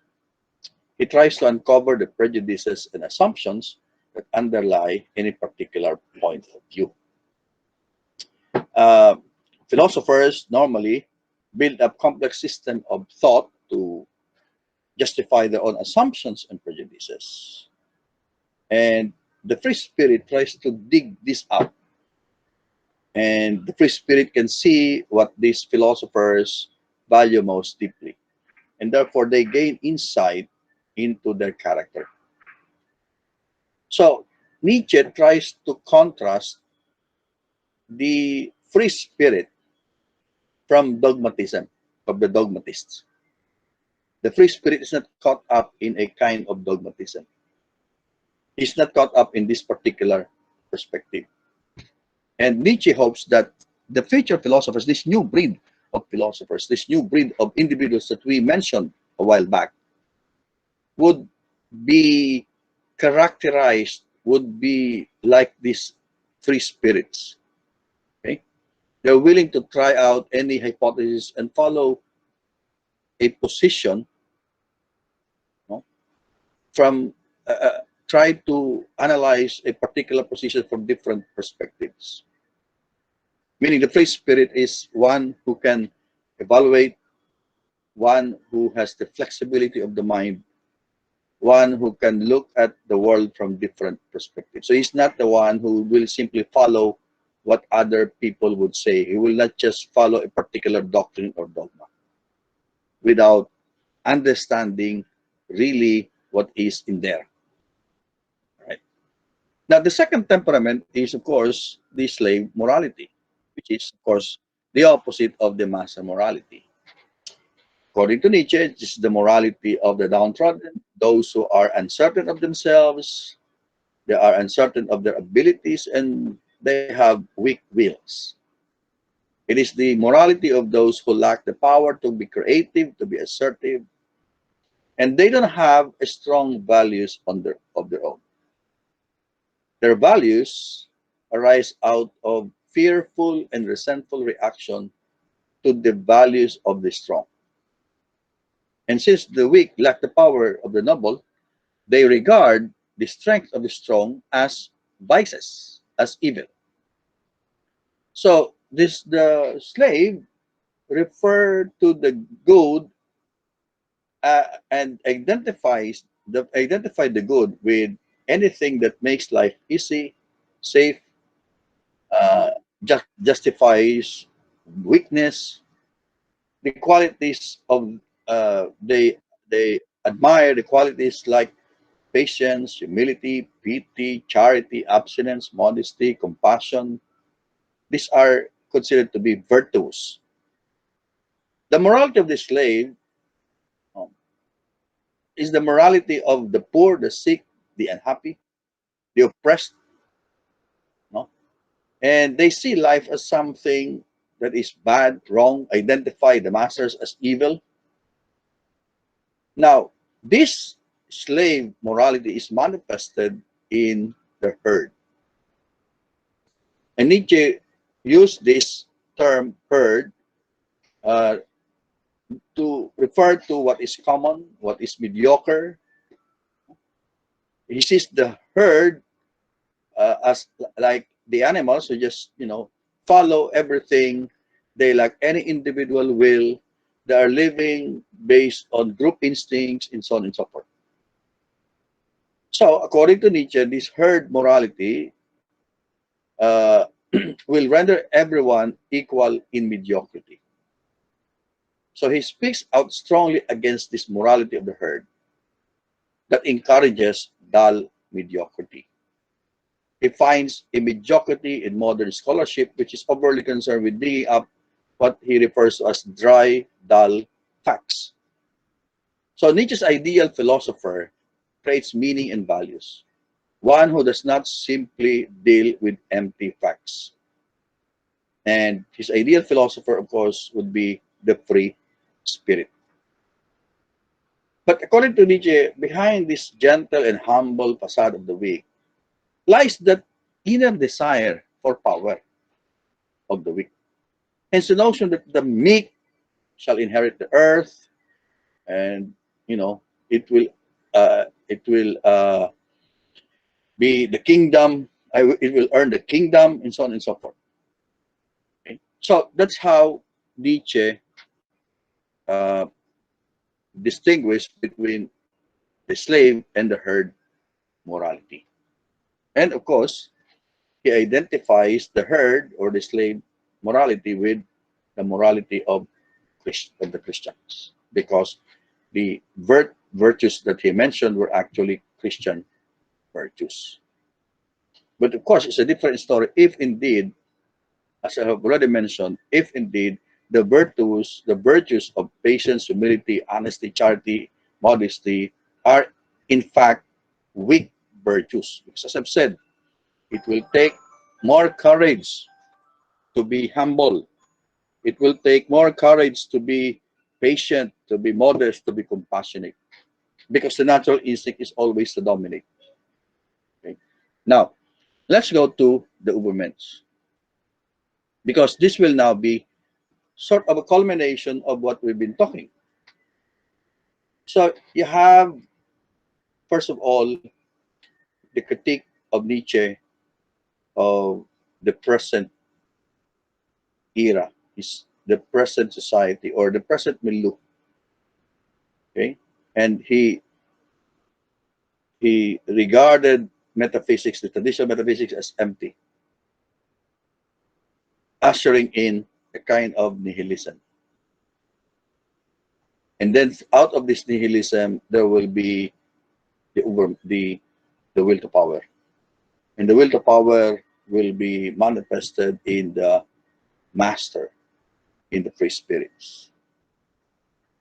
He tries to uncover the prejudices and assumptions that underlie any particular point of view. Uh, Philosophers normally build a complex system of thought to justify their own assumptions and prejudices. And the free spirit tries to dig this out. And the free spirit can see what these philosophers value most deeply. And therefore, they gain insight into their character. So, Nietzsche tries to contrast the free spirit from dogmatism. of the dogmatists. The free spirit is not caught up in a kind of dogmatism. He's not caught up in this particular perspective. And Nietzsche hopes that the future philosophers, this new breed of philosophers, this new breed of individuals that we mentioned a while back, would be characterized, would be like these free spirits. Okay? They're willing to try out any hypothesis and follow a position, no, from try to analyze a particular position from different perspectives. Meaning the free spirit is one who can evaluate, one who has the flexibility of the mind, one who can look at the world from different perspectives. So he's not the one who will simply follow what other people would say. He will not just follow a particular doctrine or dogma without understanding really what is in there. Right? Now, the second temperament is, of course, the slave morality, which is, of course, the opposite of the master morality. According to Nietzsche, it is the morality of the downtrodden, those who are uncertain of themselves, they are uncertain of their abilities, and they have weak wills. It is the morality of those who lack the power to be creative, to be assertive, and they don't have a strong values of their own. Their values arise out of fearful and resentful reaction to the values of the strong. And since the weak lack the power of the noble, they regard the strength of the strong as vices, as evil. So the slave refer to the good and identify the good with anything that makes life easy, safe, justifies weakness, the qualities of they admire the qualities like patience, humility, pity, charity, abstinence, modesty, compassion. These are considered to be virtues. The morality of the slave um, is the morality of the poor, the sick, the unhappy, the oppressed, no? And they see life as something that is bad, wrong, identify the masters as evil. Now, this slave morality is manifested in the herd. And Nietzsche used this term herd uh, to refer to what is common, what is mediocre. He sees the herd as like the animals who just, follow everything. They, like any individual will, they are living based on group instincts and so on and so forth. So, according to Nietzsche, this herd morality uh, will render everyone equal in mediocrity. So he speaks out strongly against this morality of the herd that encourages dull mediocrity. He finds a mediocrity in modern scholarship, which is overly concerned with digging up what he refers to as dry, dull facts. So Nietzsche's ideal philosopher creates meaning and values, one who does not simply deal with empty facts. And his ideal philosopher, of course, would be the free spirit. But according to Nietzsche, behind this gentle and humble facade of the weak lies that inner desire for power of the weak. Hence the notion that the meek shall inherit the earth, and it will be the kingdom. It will earn the kingdom, and so on and so forth. Okay? So that's how Nietzsche uh, distinguished between the slave and the herd morality. And of course, he identifies the herd or the slave morality with the morality of the Christians, because the virtues that he mentioned were actually Christian virtues. But of course, it's a different story if indeed, as I have already mentioned, if indeed the virtues of patience, humility, honesty, charity, modesty are in fact weak virtues. Because as I've said, it will take more courage to be humble. It will take more courage to be patient, to be modest, to be compassionate. Because the natural instinct is always to dominate. Okay? Now, let's go to the Ubermensch. Because this will now be sort of a culmination of what we've been talking. So you have, first of all, the critique of Nietzsche of the present era, is the present society or the present milieu. Okay, and he regarded metaphysics, the traditional metaphysics, as empty, ushering in a kind of nihilism. And then out of this nihilism, there will be the will to power, and the will to power will be manifested in the master, in the free spirits.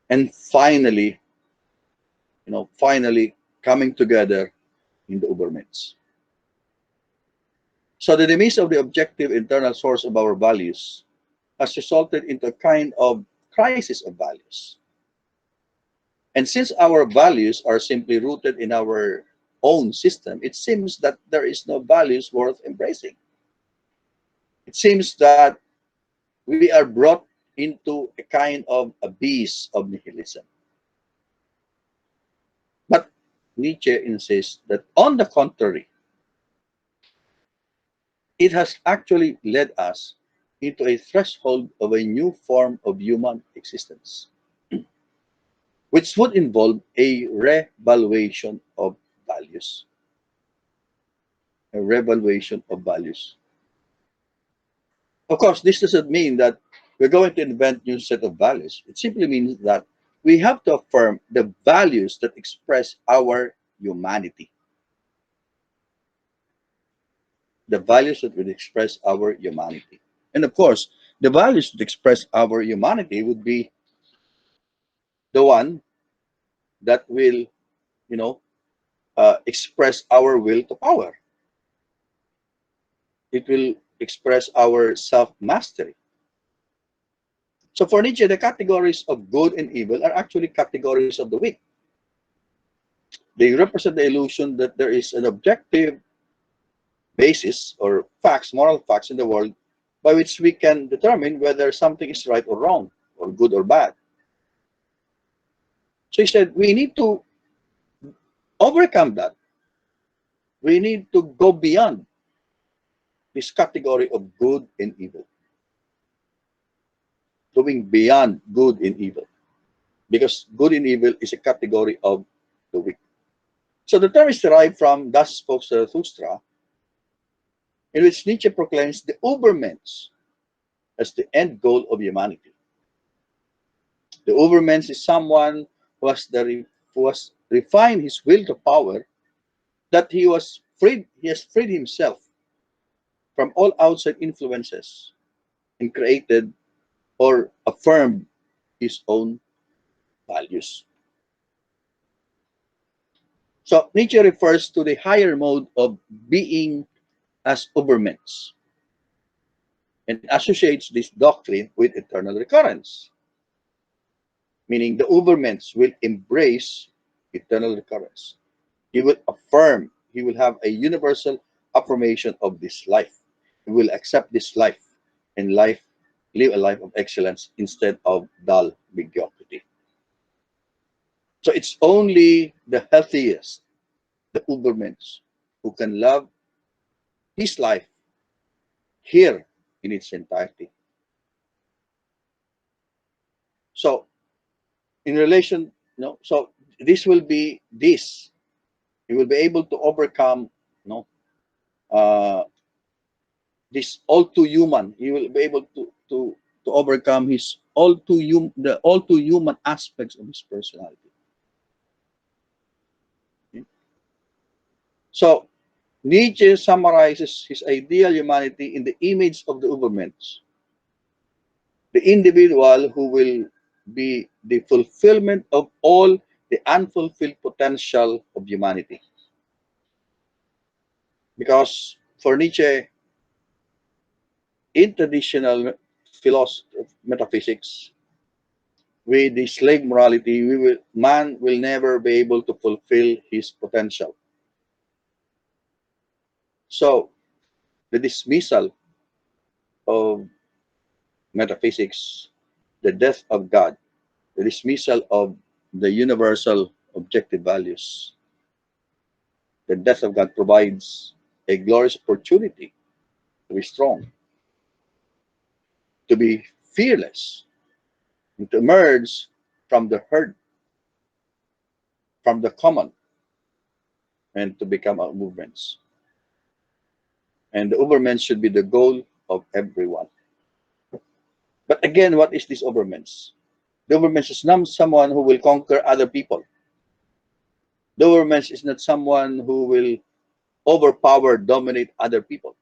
And finally, finally coming together in the Ubermensch. So the demise of the objective internal source of our values has resulted into a kind of crisis of values. And since our values are simply rooted in our own system, it seems that there is no values worth embracing. It seems that we are brought into a kind of abyss of nihilism. But Nietzsche insists that, on the contrary, it has actually led us into a threshold of a new form of human existence, which would involve a revaluation of values. A revaluation of values. Of course, this doesn't mean that we're going to invent new set of values. It simply means that we have to affirm the values that express our humanity. The values that would express our humanity. And of course, the values that express our humanity would be the one that will, express our will to power. It will express our self-mastery. So for Nietzsche, the categories of good and evil are actually categories of the weak. They represent the illusion that there is an objective basis or facts, moral facts in the world by which we can determine whether something is right or wrong, or good or bad. So he said, we need to overcome that. We need to go beyond this category of good and evil. Going beyond good and evil. Because good and evil is a category of the weak. So the term is derived from Thus Spoke Zarathustra, in which Nietzsche proclaims the Ubermensch as the end goal of humanity. The Ubermensch is someone who has refined his will to power, that he has freed himself from all outside influences and created or affirmed his own values. So Nietzsche refers to the higher mode of being as Ubermensch and associates this doctrine with eternal recurrence, meaning the Ubermensch will embrace eternal recurrence. He will affirm, he will have a universal affirmation of this life. He will accept this life and live a life of excellence instead of dull mediocrity. So it's only the healthiest, the Ubermensch, who can love his life here in its entirety. So in relation, so this will be this. He will be able to overcome, uh, this all too human. He will be able to overcome his the all too human aspects of his personality. Okay? So Nietzsche summarizes his ideal humanity in the image of the Ubermensch. the individual who will be the fulfillment of all the unfulfilled potential of humanity. Because for Nietzsche, in traditional philosophy, metaphysics, with the slave morality, man will never be able to fulfill his potential. So the dismissal of metaphysics, the death of God, the dismissal of the universal objective values, the death of God provides a glorious opportunity to be strong, to be fearless, and to emerge from the herd, from the common, and to become a movements. And the Ubermensch should be the goal of everyone. But again, what is this Ubermensch? The Ubermensch is not someone who will conquer other people. The Ubermensch is not someone who will overpower, dominate other people.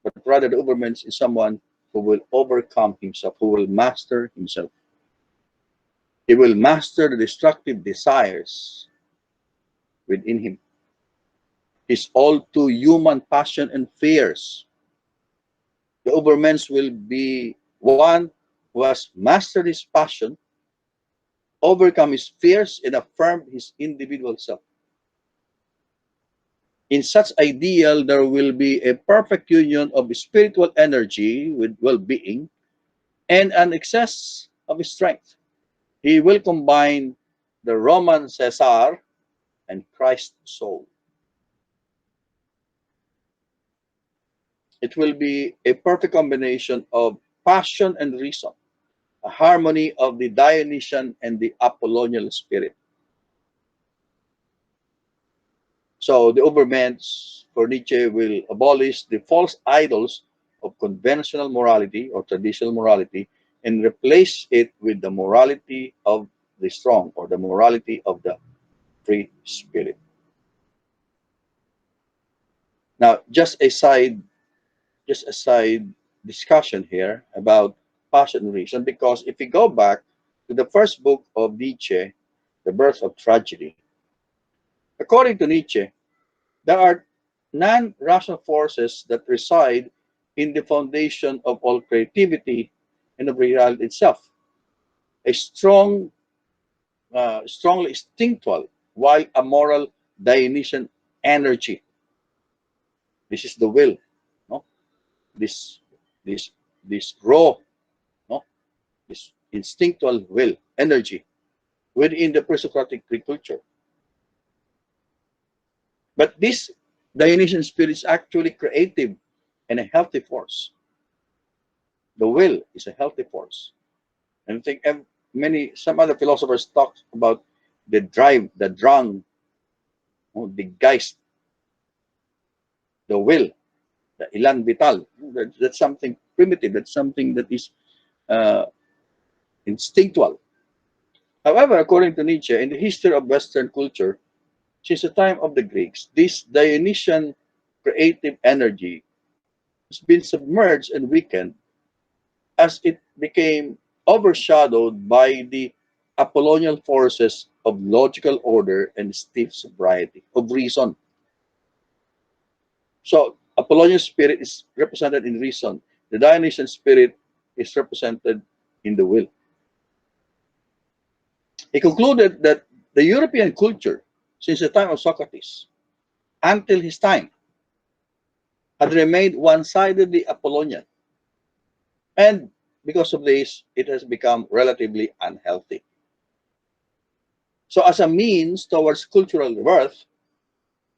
But rather, the Ubermensch is someone who will overcome himself, who will master himself. He will master the destructive desires within him, his all too human passion and fears. The Ubermensch will be one who has mastered his passion, overcome his fears, and affirm his individual self. In such ideal, there will be a perfect union of spiritual energy with well-being and an excess of strength. He will combine the Roman Caesar and Christ's soul. It will be a perfect combination of passion and reason, a harmony of the Dionysian and the Apollonian spirit. So the Ubermensch for Nietzsche will abolish the false idols of conventional morality or traditional morality and replace it with the morality of the strong or the morality of the free spirit. Now, just a side discussion here about passion and reason, because if we go back to the first book of Nietzsche, The Birth of Tragedy, according to Nietzsche, there are non-rational forces that reside in the foundation of all creativity and of reality itself. A strongly instinctual, while a moral Dionysian energy. This is the will, no? This, this, this raw, no? This instinctual will, energy within the pre-Socratic Greek culture. But this Dionysian spirit is actually creative and a healthy force. The will is a healthy force. And I think some other philosophers talk about the drive, the drang, the geist, the will, the elan vital. That's something primitive. That's something that is uh, instinctual. However, according to Nietzsche, in the history of Western culture, since the time of the Greeks, this Dionysian creative energy has been submerged and weakened as it became overshadowed by the Apollonian forces of logical order and stiff sobriety, of reason. So, Apollonian spirit is represented in reason. The Dionysian spirit is represented in the will. He concluded that the European culture, since the time of Socrates until his time, had remained one-sidedly Apollonian. And because of this, it has become relatively unhealthy. So as a means towards cultural rebirth,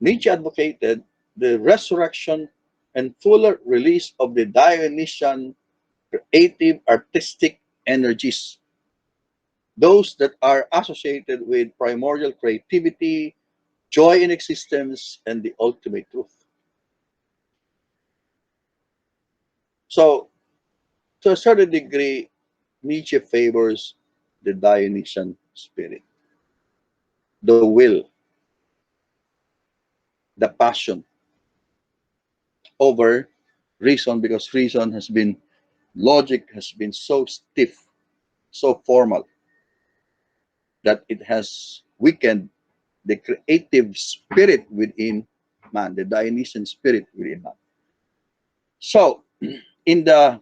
Nietzsche advocated the resurrection and fuller release of the Dionysian creative artistic energies, those that are associated with primordial creativity, joy in existence, and the ultimate truth. So, to a certain degree, Nietzsche favors the Dionysian spirit, the will, the passion over reason, because reason has been logic has been so stiff, so formal, that it has weakened the creative spirit within man, the Dionysian spirit within man. So, in the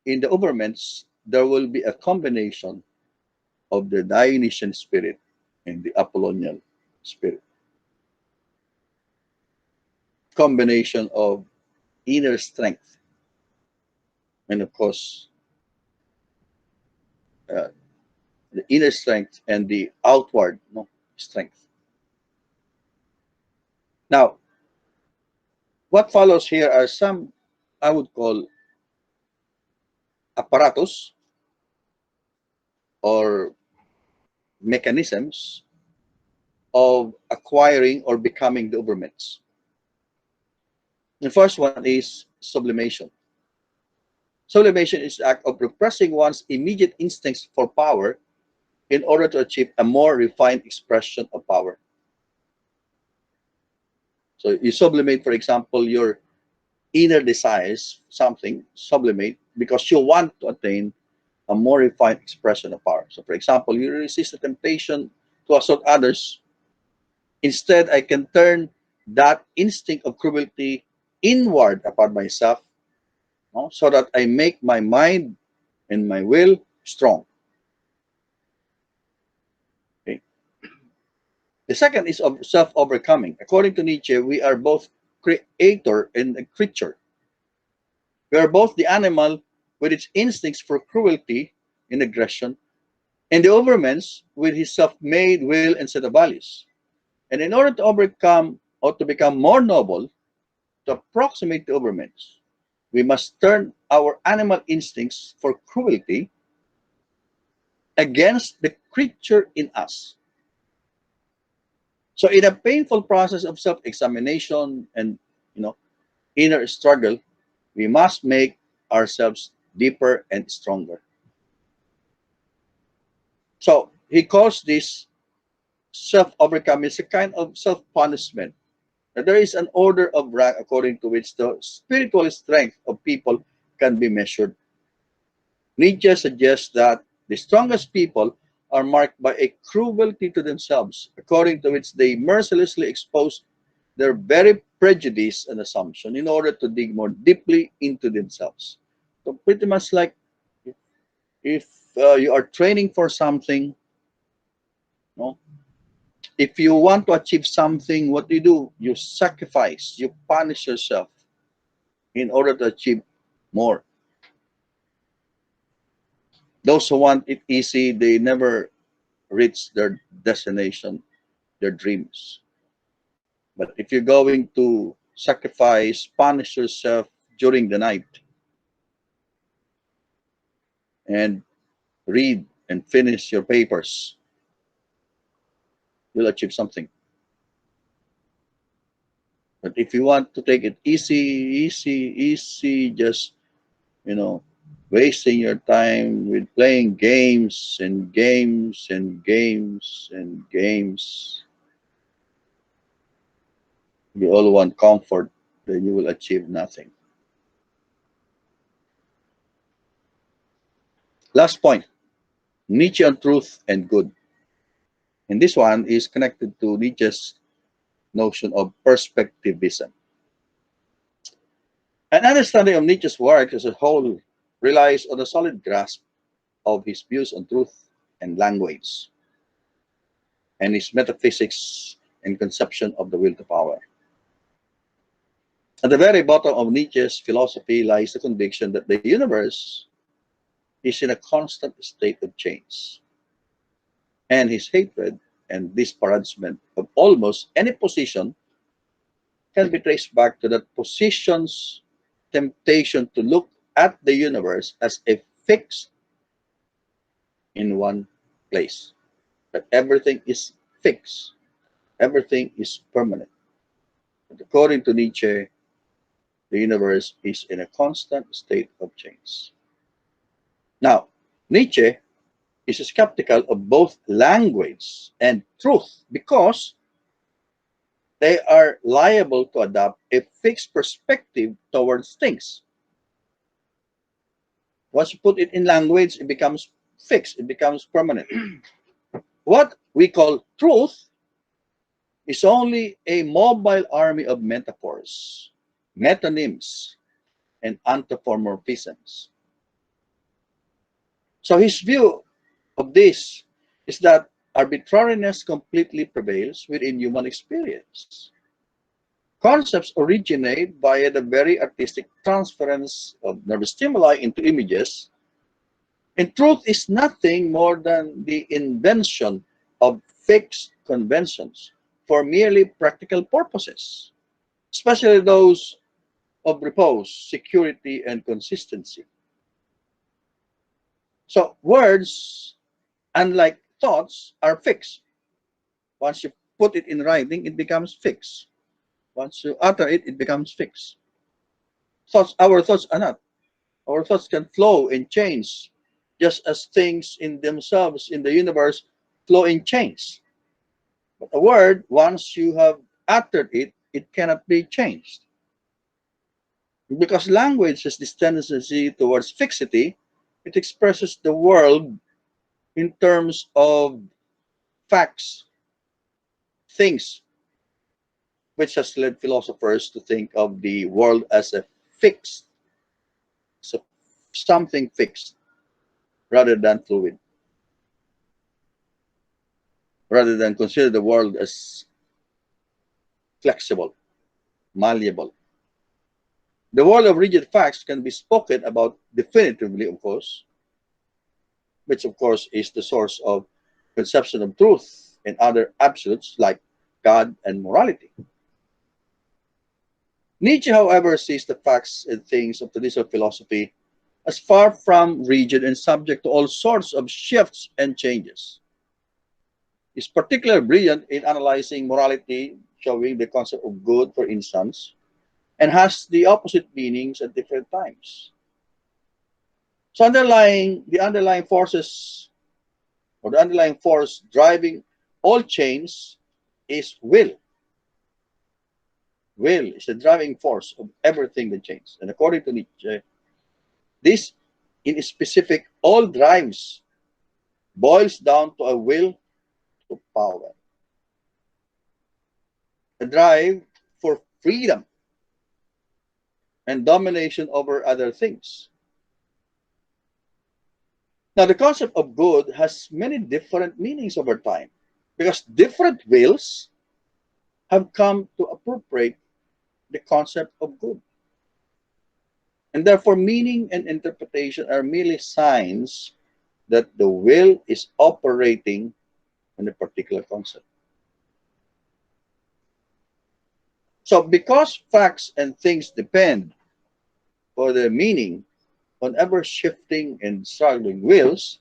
Ubermensch, there will be a combination of the Dionysian spirit and the Apollonian spirit. Combination of inner strength and, of course, uh, the inner strength and the outward, strength. Now, what follows here are some, I would call, apparatus or mechanisms of acquiring or becoming the Ubermensch. The first one is sublimation. Sublimation is the act of repressing one's immediate instincts for power in order to achieve a more refined expression of power. So you sublimate, for example, your inner desires, something, sublimate, because you want to attain a more refined expression of power. So, for example, you resist the temptation to assault others. Instead, I can turn that instinct of cruelty inward upon myself, so that I make my mind and my will strong. Okay. The second is of self-overcoming. According to Nietzsche, we are both creator and a creature. We are both the animal with its instincts for cruelty and aggression, and the Ubermensch with his self-made will and set of values. And in order to overcome or to become more noble, to approximate the Ubermensch, we must turn our animal instincts for cruelty against the creature in us. So in a painful process of self-examination and, inner struggle, we must make ourselves deeper and stronger. So he calls this self-overcome. It's a kind of self-punishment. There is an order of rank according to which the spiritual strength of people can be measured. Nietzsche suggests that the strongest people are marked by a cruelty to themselves, according to which they mercilessly expose their very prejudice and assumption in order to dig more deeply into themselves. So pretty much like if you are training for something, no, if you want to achieve something, what do? You sacrifice, you punish yourself in order to achieve more. Those who want it easy, they never reach their destination, their dreams. But if you're going to sacrifice, punish yourself during the night and read and finish your papers, you'll achieve something. But if you want to take it easy, just, wasting your time with playing games and games and games and games, you all want comfort, then you will achieve nothing. Last point, Nietzsche on truth and good. And this one is connected to Nietzsche's notion of perspectivism. An understanding of Nietzsche's work as a whole relies on a solid grasp of his views on truth and language, and his metaphysics and conception of the will to power. At the very bottom of Nietzsche's philosophy lies the conviction that the universe is in a constant state of change, and his hatred and disparagement of almost any position can be traced back to that position's temptation to look at the universe as a fixed in one place. That everything is fixed, everything is permanent. But according to Nietzsche, the universe is in a constant state of change. Now, Nietzsche is skeptical of both language and truth because they are liable to adopt a fixed perspective towards things. Once you put it in language, it becomes fixed, it becomes permanent. What we call truth is only a mobile army of metaphors, metonyms, and anthropomorphisms. So his view of this is that arbitrariness completely prevails within human experience. Concepts originate via the very artistic transference of nervous stimuli into images, and truth is nothing more than the invention of fixed conventions for merely practical purposes, especially those of repose, security, and consistency. So words, unlike thoughts, are fixed. Once you put it in writing, it becomes fixed. Once you utter it, it becomes fixed. Our thoughts are not. Our thoughts can flow and change, just as things in themselves in the universe flow and change. But a word, once you have uttered it, it cannot be changed. Because language has this tendency towards fixity, it expresses the world in terms of facts, things, which has led philosophers to think of the world as a fixed, so something fixed, rather than fluid, rather than consider the world as flexible, malleable. The world of rigid facts can be spoken about definitively, of course, which of course is the source of conception of truth and other absolutes like God and morality. Nietzsche, however, sees the facts and things of traditional philosophy as far from rigid and subject to all sorts of shifts and changes. He's particularly brilliant in analyzing morality, showing the concept of good, for instance, and has the opposite meanings at different times. So the underlying forces, or the underlying force driving all change, is will. Will is the driving force of everything that changes. And according to Nietzsche, this in specific, all drives boils down to a will to power. A drive for freedom and domination over other things. Now, the concept of good has many different meanings over time because different wills have come to appropriate the concept of good. And therefore, meaning and interpretation are merely signs that the will is operating on a particular concept. So, because facts and things depend for their meaning on ever shifting and struggling wills,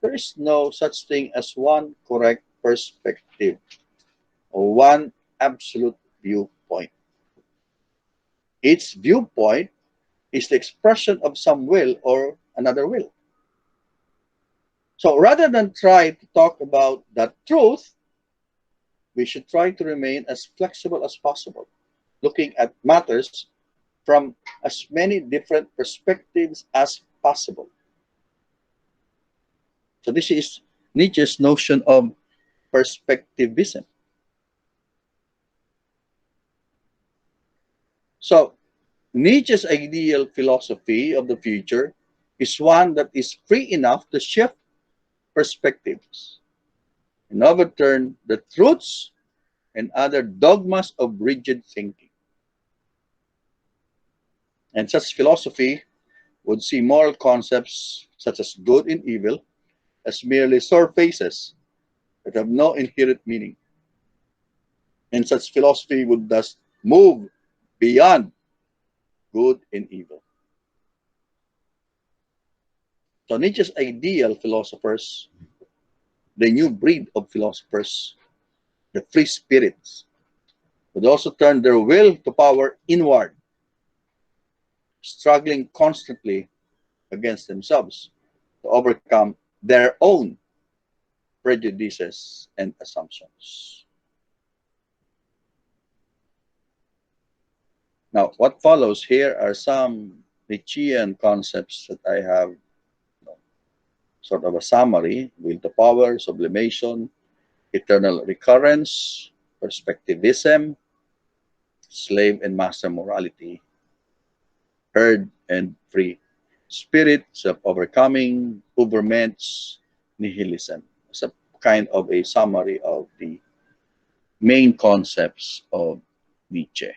there is no such thing as one correct perspective or one absolute viewpoint. Each viewpoint is the expression of some will or another will. So rather than try to talk about that truth, we should try to remain as flexible as possible, looking at matters from as many different perspectives as possible. So this is Nietzsche's notion of perspectivism. So Nietzsche's ideal philosophy of the future is one that is free enough to shift perspectives and overturn the truths and other dogmas of rigid thinking. And such philosophy would see moral concepts such as good and evil as merely surfaces that have no inherent meaning. And such philosophy would thus move beyond good and evil. So Nietzsche's ideal philosophers, the new breed of philosophers, the free spirits, would also turn their will to power inward, struggling constantly against themselves to overcome their own prejudices and assumptions. Now, what follows here are some Nietzschean concepts that I have, sort of a summary: will to power, sublimation, eternal recurrence, perspectivism, slave and master morality, herd and free spirit, self-overcoming, Ubermensch, nihilism. It's a kind of a summary of the main concepts of Nietzsche.